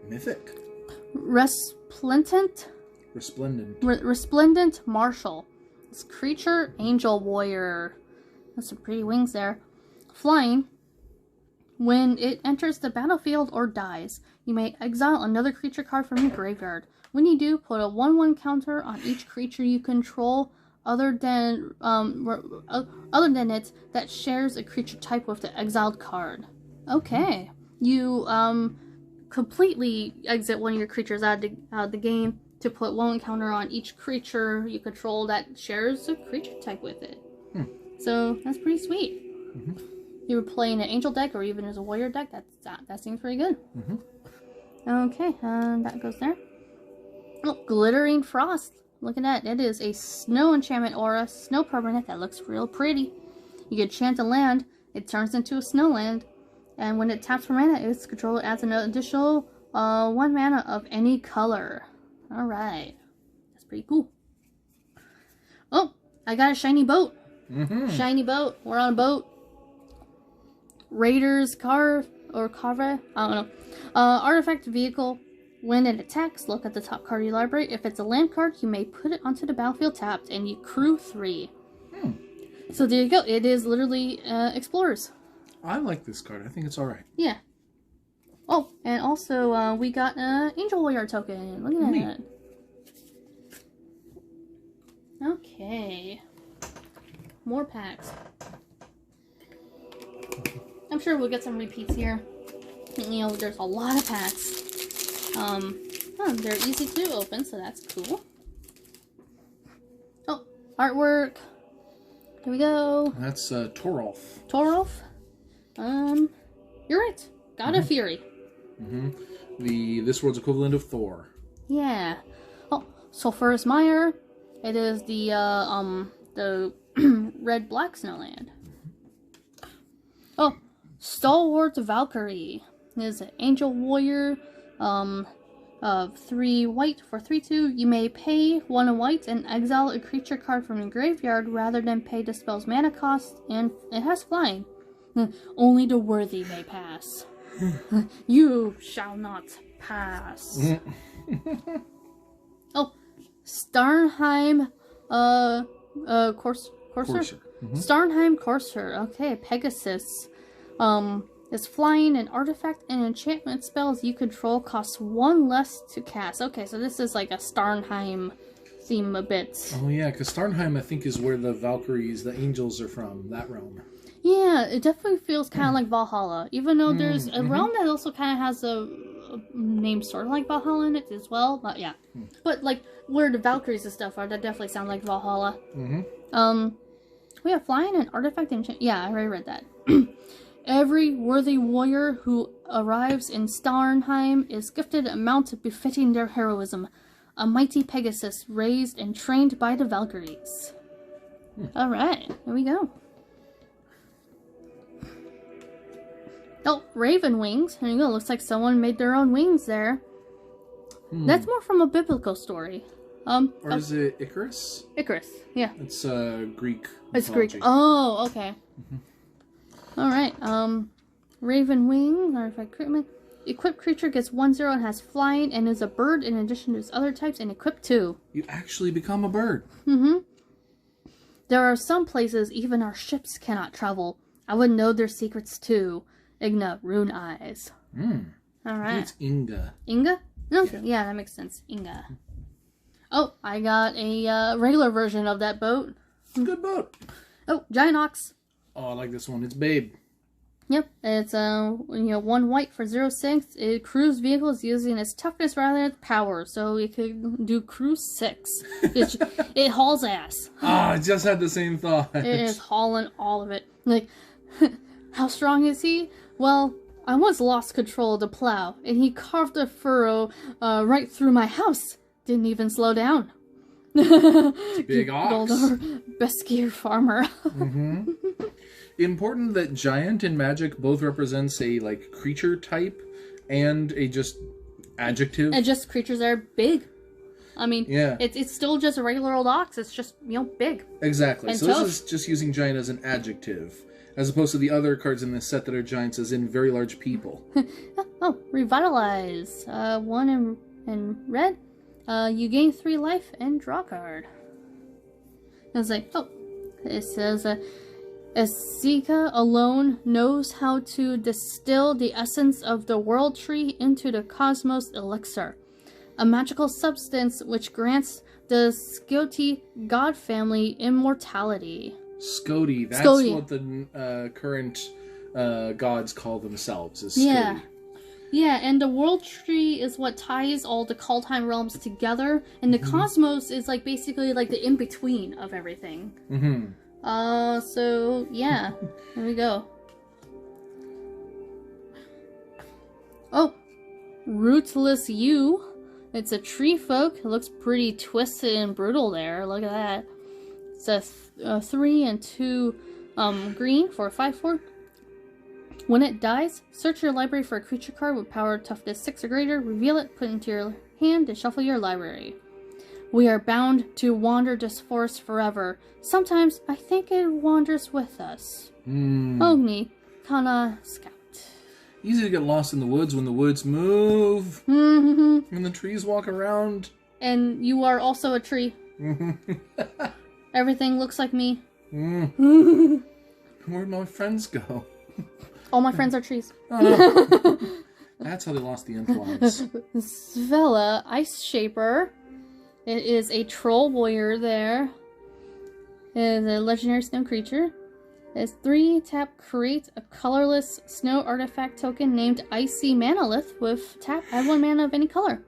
Mythic. Resplendent Marshal. This creature, Angel Warrior. That's some pretty wings there. Flying. When it enters the battlefield or dies, you may exile another creature card from your graveyard. When you do, put a 1/1 counter on each creature you control other than it that shares a creature type with the exiled card. Okay. You completely exit one of your creatures out of the game to put 1/1 counter on each creature you control that shares a creature type with it. So that's pretty sweet. You were playing an angel deck or even as a warrior deck, that seems pretty good. Okay, that goes there. Oh, Glittering Frost. Look at that. It is a snow enchantment aura, snow permanent that looks real pretty. You can chant a land, it turns into a snow land. And when it taps for mana, its controller adds an additional 1 mana of any color. Alright. That's pretty cool. Oh, I got a shiny boat. Shiny boat. We're on a boat. Raider's Carve, I don't know. Artifact vehicle. When it attacks, look at the top card of your library. If it's a land card, you may put it onto the battlefield tapped, and you crew 3. So there you go. It is literally Explorers. I like this card. I think it's alright. Yeah. Oh, and also we got an Angel Warrior token. Look at that. Okay. More packs. I'm sure we'll get some repeats here. There's a lot of packs. They're easy to open, so that's cool. Oh, artwork. Here we go. That's Torolf. Torolf. You're right. God of Fury. This world's equivalent of Thor. Yeah. Oh, Sulphurous Mire. It is the red-black snowland. Oh, Stalwart Valkyrie. It is an Angel Warrior. Of 3 white for 3/2. You may pay 1 white and exile a creature card from your graveyard rather than pay the spell's mana cost, and it has flying. Only the worthy may pass. You shall not pass. Oh, Starnheim Courser? Starnheim Courser. Okay, Pegasus. Is flying, an artifact and enchantment spells you control cost 1 less to cast. Okay, so this is like a Starnheim theme a bit. Oh yeah, because Starnheim I think is where the Valkyries, the angels are from, that realm. Yeah, it definitely feels kind of like Valhalla, even though there's a realm that also kind of has a name sort of like Valhalla in it as well. But yeah, but like where the Valkyries and stuff are, that definitely sounds like Valhalla. We have flying, an artifact, and yeah, I already read that. Every worthy warrior who arrives in Starnheim is gifted a mount befitting their heroism, a mighty Pegasus raised and trained by the Valkyries. Alright, there we go. Oh, Raven Wings. There you go. Looks like someone made their own wings there. That's more from a biblical story. Or is it Icarus? Icarus, yeah. It's Greek. It's mythology. Greek. Oh, okay. Alright, Raven Wing, artifact equipment. Equipped creature gets 1/0 and has flying and is a bird in addition to its other types, and equipped 2. You actually become a bird. There are some places even our ships cannot travel. I would know their secrets too. Igna, Rune Eyes. Alright. It's Inga. Inga? Okay, yeah, that makes sense. Inga. Oh, I got a regular version of that boat. Good boat. Oh, Giant Ox. Oh, I like this one. It's Babe. Yep, it's 1 white for 0/6. It crews vehicles using its toughness rather than its power, so it could do crew 6. It hauls ass. I just had the same thought. It is hauling all of it. Like, How strong is he? Well, I once lost control of the plow, and he carved a furrow right through my house. Didn't even slow down. Big ox. Best gear farmer. Mm-hmm. Important that giant and magic both represents a like creature type and a just adjective. And just creatures that are big. I mean, yeah. It's still just a regular old ox. It's just, big. Exactly. And so tough. This is just using giant as an adjective, as opposed to the other cards in this set that are giants as in very large people. Oh, revitalize. 1 in red. You gain 3 life and draw a card. It's like, it says, Esika alone knows how to distill the essence of the world tree into the cosmos elixir, a magical substance which grants the Skoti god family immortality. Skoti, that's Skoti. what the current gods call themselves, is Skoti. Yeah. Yeah, and the world tree is what ties all the Kaldheim realms together, and the cosmos is like basically like the in-between of everything. Mm-hmm. So yeah, here we go. Oh, Rootless You. It's a tree folk. It looks pretty twisted and brutal there. Look at that. It's a 3 and 2 green for a 5/4. When it dies, search your library for a creature card with power toughness 6 or greater, reveal it, put it into your hand, and shuffle your library. We are bound to wander this forest forever. Sometimes I think it wanders with us. Ogni, Kana Scout. Easy to get lost in the woods when the woods move. Mm-hmm. When the trees walk around. And you are also a tree. Everything looks like me. Where'd my friends go? All my friends are trees. That's how they lost the influence. Svella, Ice Shaper. It is a troll warrior there. It is a legendary snow creature. It's 3 tap, create a colorless snow artifact token named Icy Manalith with tap, add 1 mana of any color.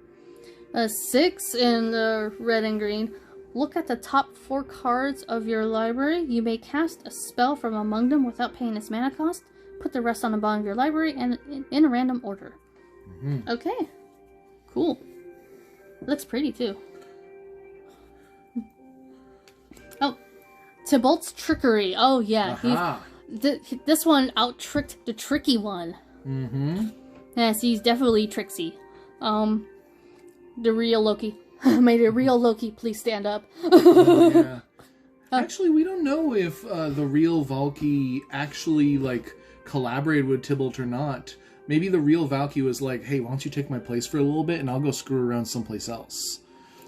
6 in the red and green. Look at the top 4 cards of your library. You may cast a spell from among them without paying its mana cost. Put the rest on the bottom of your library and in a random order. Okay. Cool. Looks pretty too. Oh, Tybalt's Trickery. Oh yeah, this one out-tricked the tricky one. Yes, he's definitely tricksy. The real Loki. May the real Loki please stand up. Yeah. Actually, we don't know if the real Valky actually like collaborated with Tybalt or not. Maybe the real Valky was like, "Hey, why don't you take my place for a little bit, and I'll go screw around someplace else."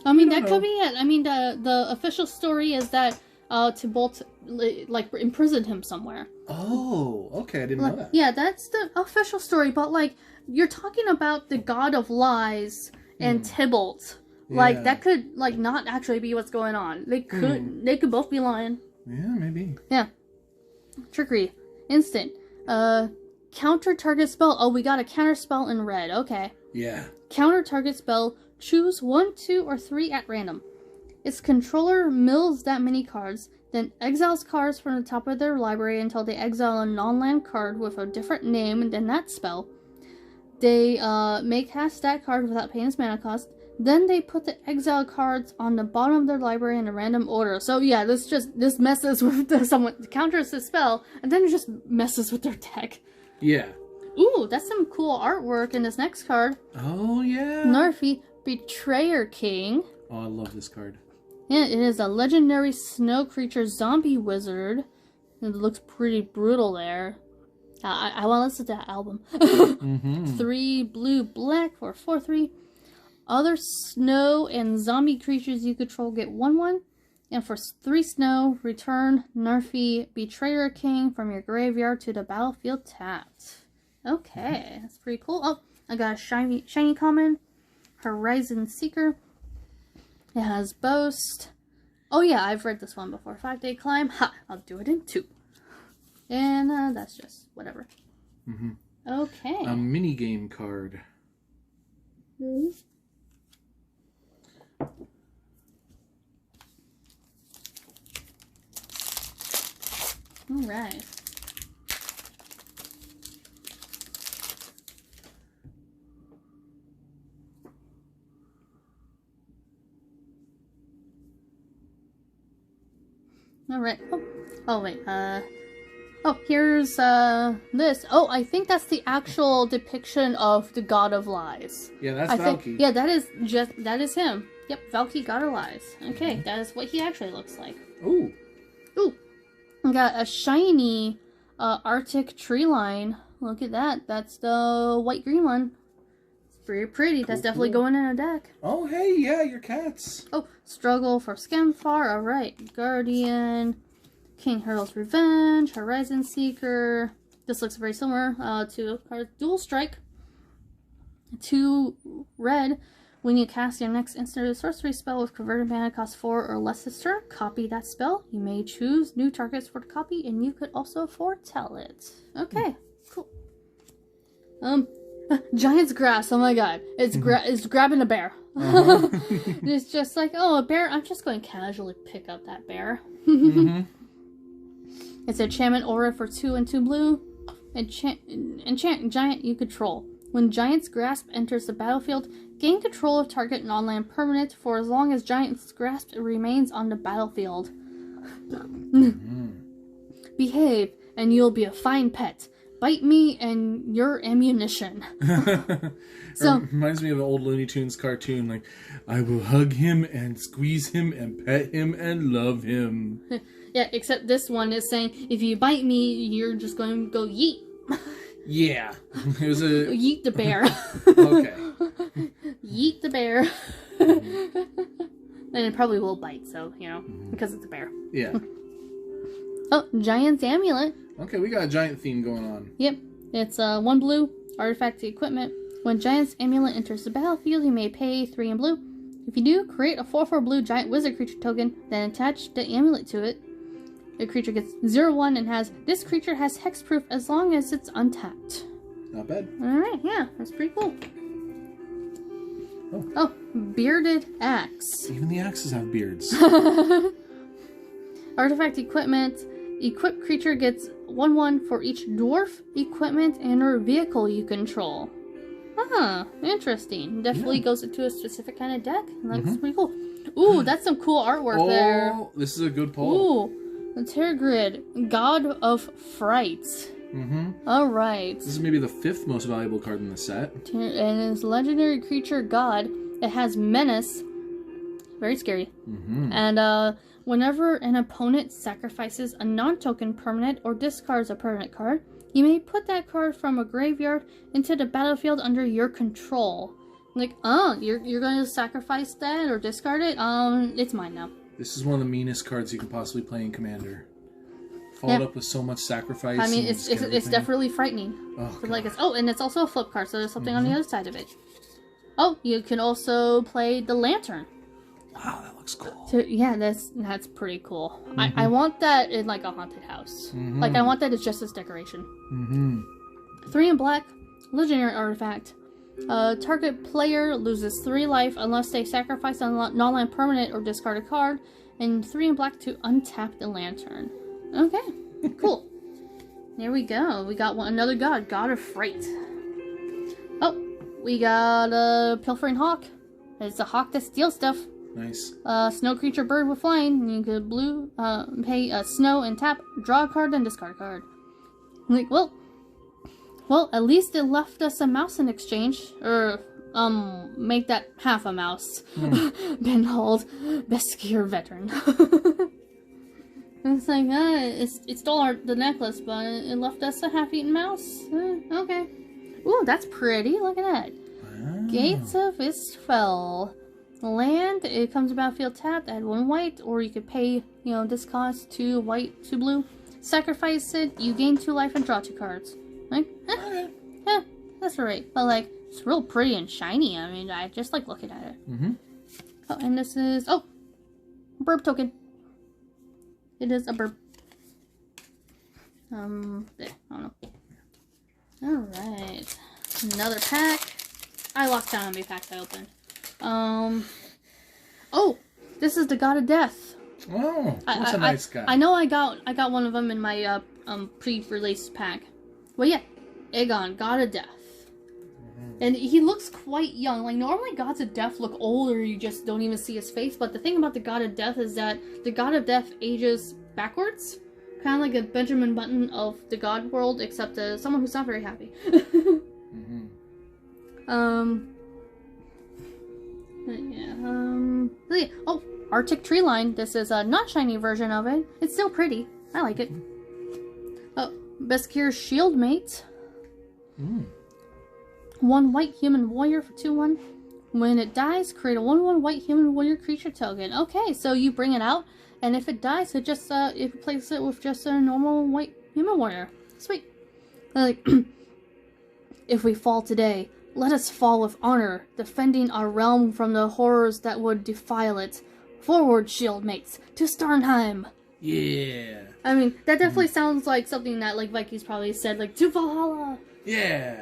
I mean, that could be it. I mean, the official story is that Tybalt like imprisoned him somewhere. Oh, okay, I didn't know that. Yeah, that's the official story. But like, you're talking about the god of lies and Tybalt. Like that could like not actually be what's going on. They could both be lying. Yeah, maybe. Yeah. Trickery. Instant. Counter target spell. Oh, we got a counter spell in red. Okay. Yeah. Counter target spell. Choose 1, 2, or 3 at random. Its controller mills that many cards, then exiles cards from the top of their library until they exile a non-land card with a different name than that spell. They may cast that card without paying its mana cost. Then they put the exile cards on the bottom of their library in a random order. So yeah, this messes with someone counters the spell, and then it just messes with their deck. Yeah. Ooh, that's some cool artwork in this next card. Oh yeah. Narfi, Betrayer King. Oh, I love this card. Yeah, it is a legendary snow creature zombie wizard. It looks pretty brutal there. I want to listen to that album. 3 blue, black for 4/3. Other snow and zombie creatures you control get 1/1. And for 3 snow, return Narfi Betrayer King from your graveyard to the battlefield tapped. Okay, that's pretty cool. Oh, I got a shiny common. Horizon Seeker. It has Boast. Oh yeah, I've read this one before. 5-day climb. Ha! I'll do it in 2. And that's just whatever. Okay. A minigame card. Alright. Alright. Oh, wait. Oh, here's, this. Oh, I think that's the actual depiction of the God of Lies. Yeah, that's Valky. Yeah, that is him. Yep, Valky, God of Lies. Okay, that is what he actually looks like. Ooh. Ooh. We got a shiny, Arctic tree line. Look at that. That's the white-green one. It's very pretty. That's definitely going in a deck. Oh, hey, yeah, your cats. Oh, Struggle for Scamfar. Alright. Guardian. King Hurdle's Revenge. Horizon Seeker. This looks very similar to Dual Strike. 2 red. When you cast your next instant or sorcery spell with converted mana cost 4 or less this turn, copy that spell. You may choose new targets for the copy, and you could also foretell it. Okay, cool. Giant's Grass. Oh my god, it's grabbing a bear. It's just like, oh, a bear. I'm just going to casually pick up that bear. It's a enchantment aura for 2 and 2 blue. Enchant giant you control. When Giant's Grasp enters the battlefield, gain control of target non-land permanent for as long as Giant's Grasp remains on the battlefield. Behave, and you'll be a fine pet. Bite me, and you're ammunition. So reminds me of an old Looney Tunes cartoon. Like, I will hug him and squeeze him and pet him and love him. Yeah, except this one is saying, if you bite me, you're just going to go yeet. Yeah. It was a... Yeet the bear. Okay. Yeet the bear. And it probably will bite, so, you know, because it's a bear. Yeah. Oh, Giant's Amulet. Okay, we got a giant theme going on. Yep. It's 1 blue, artifact equipment. When Giant's Amulet enters the battlefield, you may pay 3 in blue. If you do, create a 4/4 blue giant wizard creature token, then attach the amulet to it. The creature gets 0/1 and this creature has hexproof as long as it's untapped. Not bad. Alright, yeah, that's pretty cool. Oh, Bearded Axe. Even the axes have beards. Artifact equipment. Equipped creature gets 1/1 for each dwarf, equipment, and or vehicle you control. Huh, interesting. Definitely goes into a specific kind of deck. That's pretty cool. Ooh, that's some cool artwork there. Oh, this is a good pull. Ooh, the Tergrid, God of Fright. Alright. This is maybe the 5th most valuable card in the set. And it's legendary creature god. It has menace. Very scary. And whenever an opponent sacrifices a non-token permanent or discards a permanent card, you may put that card from a graveyard into the battlefield under your control. Like, oh, you're going to sacrifice that or discard it? It's mine now. This is one of the meanest cards you can possibly play in Commander. Followed up with so much sacrifice. I mean, it's definitely frightening. Oh, like and it's also a flip card, so there's something on the other side of it. Oh, you can also play the Lantern. Wow, that looks cool. So, yeah, that's pretty cool. I want that in like a haunted house. Like I want that as just as decoration. 3 in black, legendary artifact. Target player loses 3 life unless they sacrifice a non-land permanent or discard a card, and 3 in black to untap the Lantern. Okay, cool. There we go. We got another god, God of Fright. Oh, we got a Pilfering Hawk. It's a hawk that steals stuff. Nice. Snow creature bird with flying. You could pay a snow and tap, draw a card, then discard a card. Like, well, at least it left us a mouse in exchange. Or, make that half a mouse. Ben Hold, best skier veteran. It's like, it stole the necklace, but it left us a half-eaten mouse. Okay. Ooh, that's pretty. Look at that. Wow. Gates of Istfell. Land, it comes to battlefield tapped, add 1 white, or you could pay, this cost 2 white, 2 blue. Sacrifice it, you gain 2 life and draw 2 cards. Like, that's alright. But like, it's real pretty and shiny. I mean, I just like looking at it. Oh, and this is, burb token. It is a burb. I don't know. Alright. Another pack. I lost count how many packs I opened. Oh, this is the God of Death. Oh, that's a nice guy. I know I got one of them in my pre-release pack. Well, yeah, Aegon, God of Death. And he looks quite young. Like, normally Gods of Death look older, you just don't even see his face. But the thing about the God of Death is that the God of Death ages backwards. Kind of like a Benjamin Button of the God world, except someone who's not very happy. Oh, Arctic Tree Line. This is a not shiny version of it. It's still pretty. I like it. Oh, Beskir's Shield Mate. 1 white human warrior for 2/1. When it dies, create a 1/1 white human warrior creature token. Okay, so you bring it out, and if it dies, it just it replaces it with just a normal white human warrior. Sweet. Like, if we fall today, let us fall with honor, defending our realm from the horrors that would defile it. Forward, shield mates, to Starnheim. Yeah. I mean, that definitely sounds like something that like Vikings probably said, like, to Valhalla. Yeah.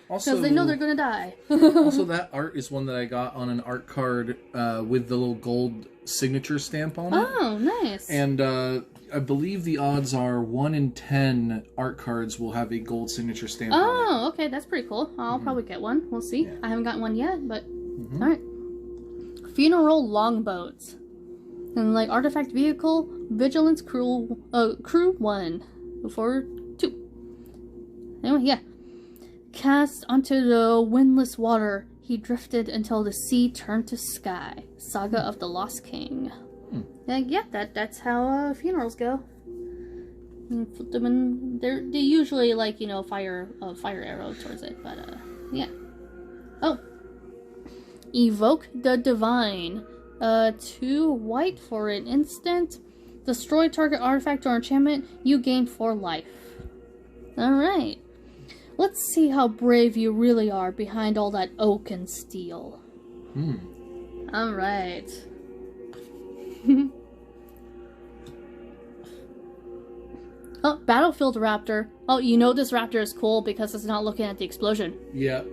Also, because they know they're gonna die. Also, that art is one that I got on an art card with the little gold signature stamp on it. Oh, nice. And I believe the odds are 1 in 10 art cards will have a gold signature stamp on it. Oh, okay, that's pretty cool. I'll probably get one. We'll see. Yeah. I haven't gotten one yet, but alright. Funeral Longboat. And like artifact vehicle, vigilance crew 1 for 2. Anyway, yeah. Cast onto the windless water, he drifted until the sea turned to sky. Saga of the Lost King. And yeah, that's how funerals go. You put them in. They usually like, you know, fire arrow towards it, but yeah. Oh, Evoke the Divine. 2 white for an instant. Destroy target artifact or enchantment. You gain 4 life. All right. Let's see how brave you really are behind all that oak and steel. All right. Oh, Battlefield Raptor. Oh, you know this raptor is cool because it's not looking at the explosion. Yeah.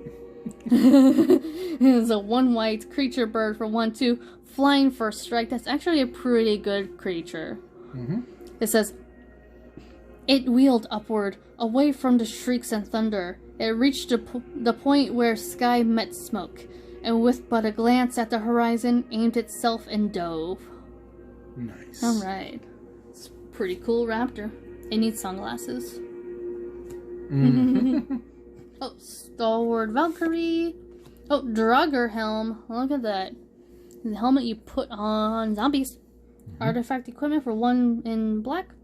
It's a 1 white creature bird for 1/2. Flying first strike. That's actually a pretty good creature. It says, it wheeled upward, away from the shrieks and thunder. It reached the point where sky met smoke, and with but a glance at the horizon, aimed itself and dove. Nice. Alright. It's a pretty cool raptor. It needs sunglasses. Oh, Stalwart Valkyrie. Oh, Draugr Helm. Look at that. The helmet you put on zombies. Artifact equipment for 1 in black.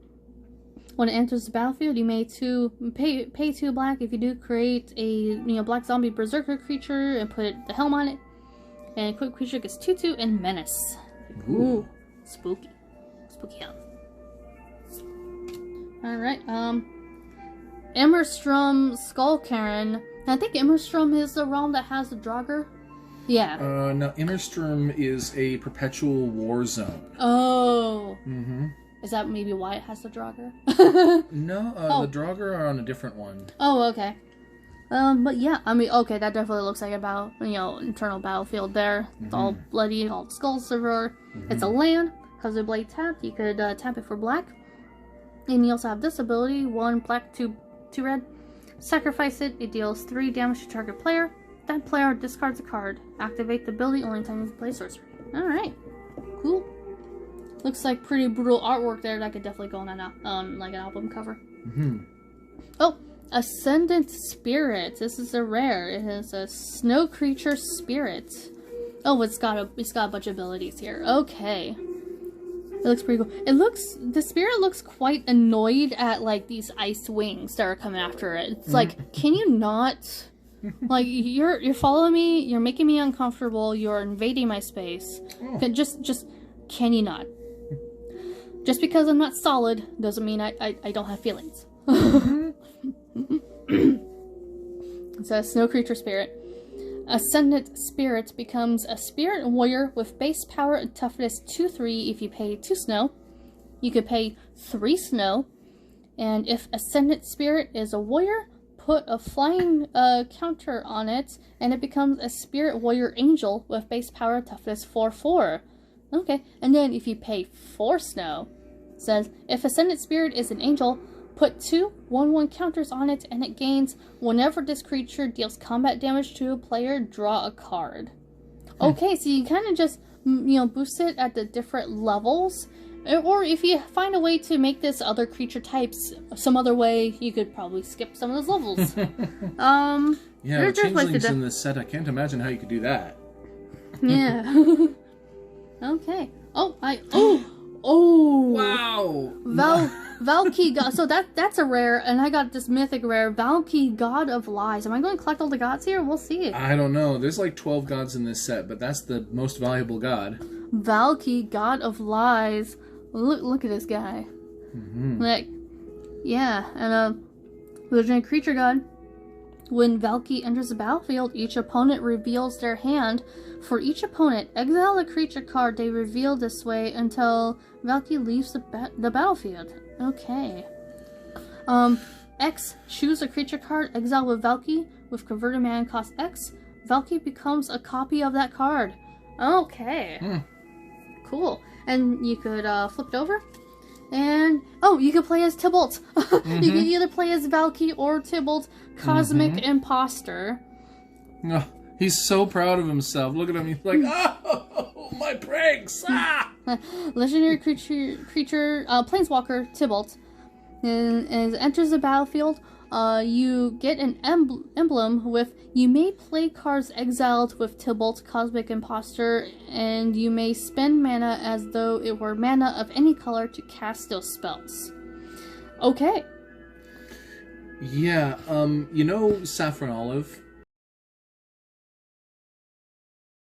When it enters the battlefield, you may pay 2 black. If you do, create a black zombie berserker creature and put the helm on it. And equipped creature gets 2/2 and menace. Ooh, spooky, spooky helm. All right, Immerstrom Skullcairn. I think Immerstrom is the realm that has the Draugr. Yeah. No, Immerstrom is a perpetual war zone. Oh. Is that maybe why it has the Draugr? No, the Draugr are on a different one. Oh, okay. But yeah, I mean, okay, that definitely looks like internal battlefield there. It's all bloody, all skulls everywhere. It's a land, has a blade tapped. You could tap it for black. And you also have this ability, 1 black, 2 red. Sacrifice it, it deals 3 damage to target player. That player discards a card. Activate the ability only time you play sorcery. Alright. Cool. Looks like pretty brutal artwork there that could definitely go on like an album cover. Oh, Ascendant Spirit. This is a rare. It is a snow creature spirit. Oh, it's got a bunch of abilities here. Okay. It looks pretty cool. The spirit looks quite annoyed at like these ice wings that are coming after it. It's like, can you not? Like, you're following me, you're making me uncomfortable, you're invading my space. Just can you not? Just because I'm not solid doesn't mean I don't have feelings. It's a snow creature spirit. Ascendant Spirit becomes a spirit warrior with base power and toughness 2/3 if you pay 2 snow. You could pay 3 snow. And if Ascendant Spirit is a warrior, put a flying counter on it, and it becomes a spirit warrior angel with base power and toughness 4/4. Okay, and then if you pay 4 snow, it says, if Ascendant Spirit is an angel, put 2 1/1 counters on it, and it gains whenever this creature deals combat damage to a player, draw a card. Okay, so you kind of just, boost it at the different levels, Or if you find a way to make this other creature types some other way, you could probably skip some of those levels. Yeah, with changelings in this set, I can't imagine how you could do that. Yeah. Okay. Oh! Wow! Valky God. So that's a rare, and I got this mythic rare, Valky God of Lies. Am I going to collect all the gods here? We'll see. I don't know. There's like 12 gods in this set, but that's the most valuable god. Valky God of Lies. Look at this guy. Like, yeah, and legendary creature god. When Valky enters the battlefield, each opponent reveals their hand. For each opponent, exile a creature card they reveal this way until Valky leaves the battlefield. Okay. X, choose a creature card, exile with Valky, with converted mana cost X. Valky becomes a copy of that card. Okay. Cool. And you could flip it over. And, you could play as Tybalt. You could either play as Valky or Tybalt, Cosmic Imposter. Oh, he's so proud of himself. Look at him. He's like, oh, my pranks. Ah! Legendary creature, Planeswalker, Tybalt. And as it enters the battlefield, you get an emblem with, you may play cards exiled with Tybalt, Cosmic Imposter, and you may spend mana as though it were mana of any color to cast those spells. Okay. Yeah, you know Saffron Olive?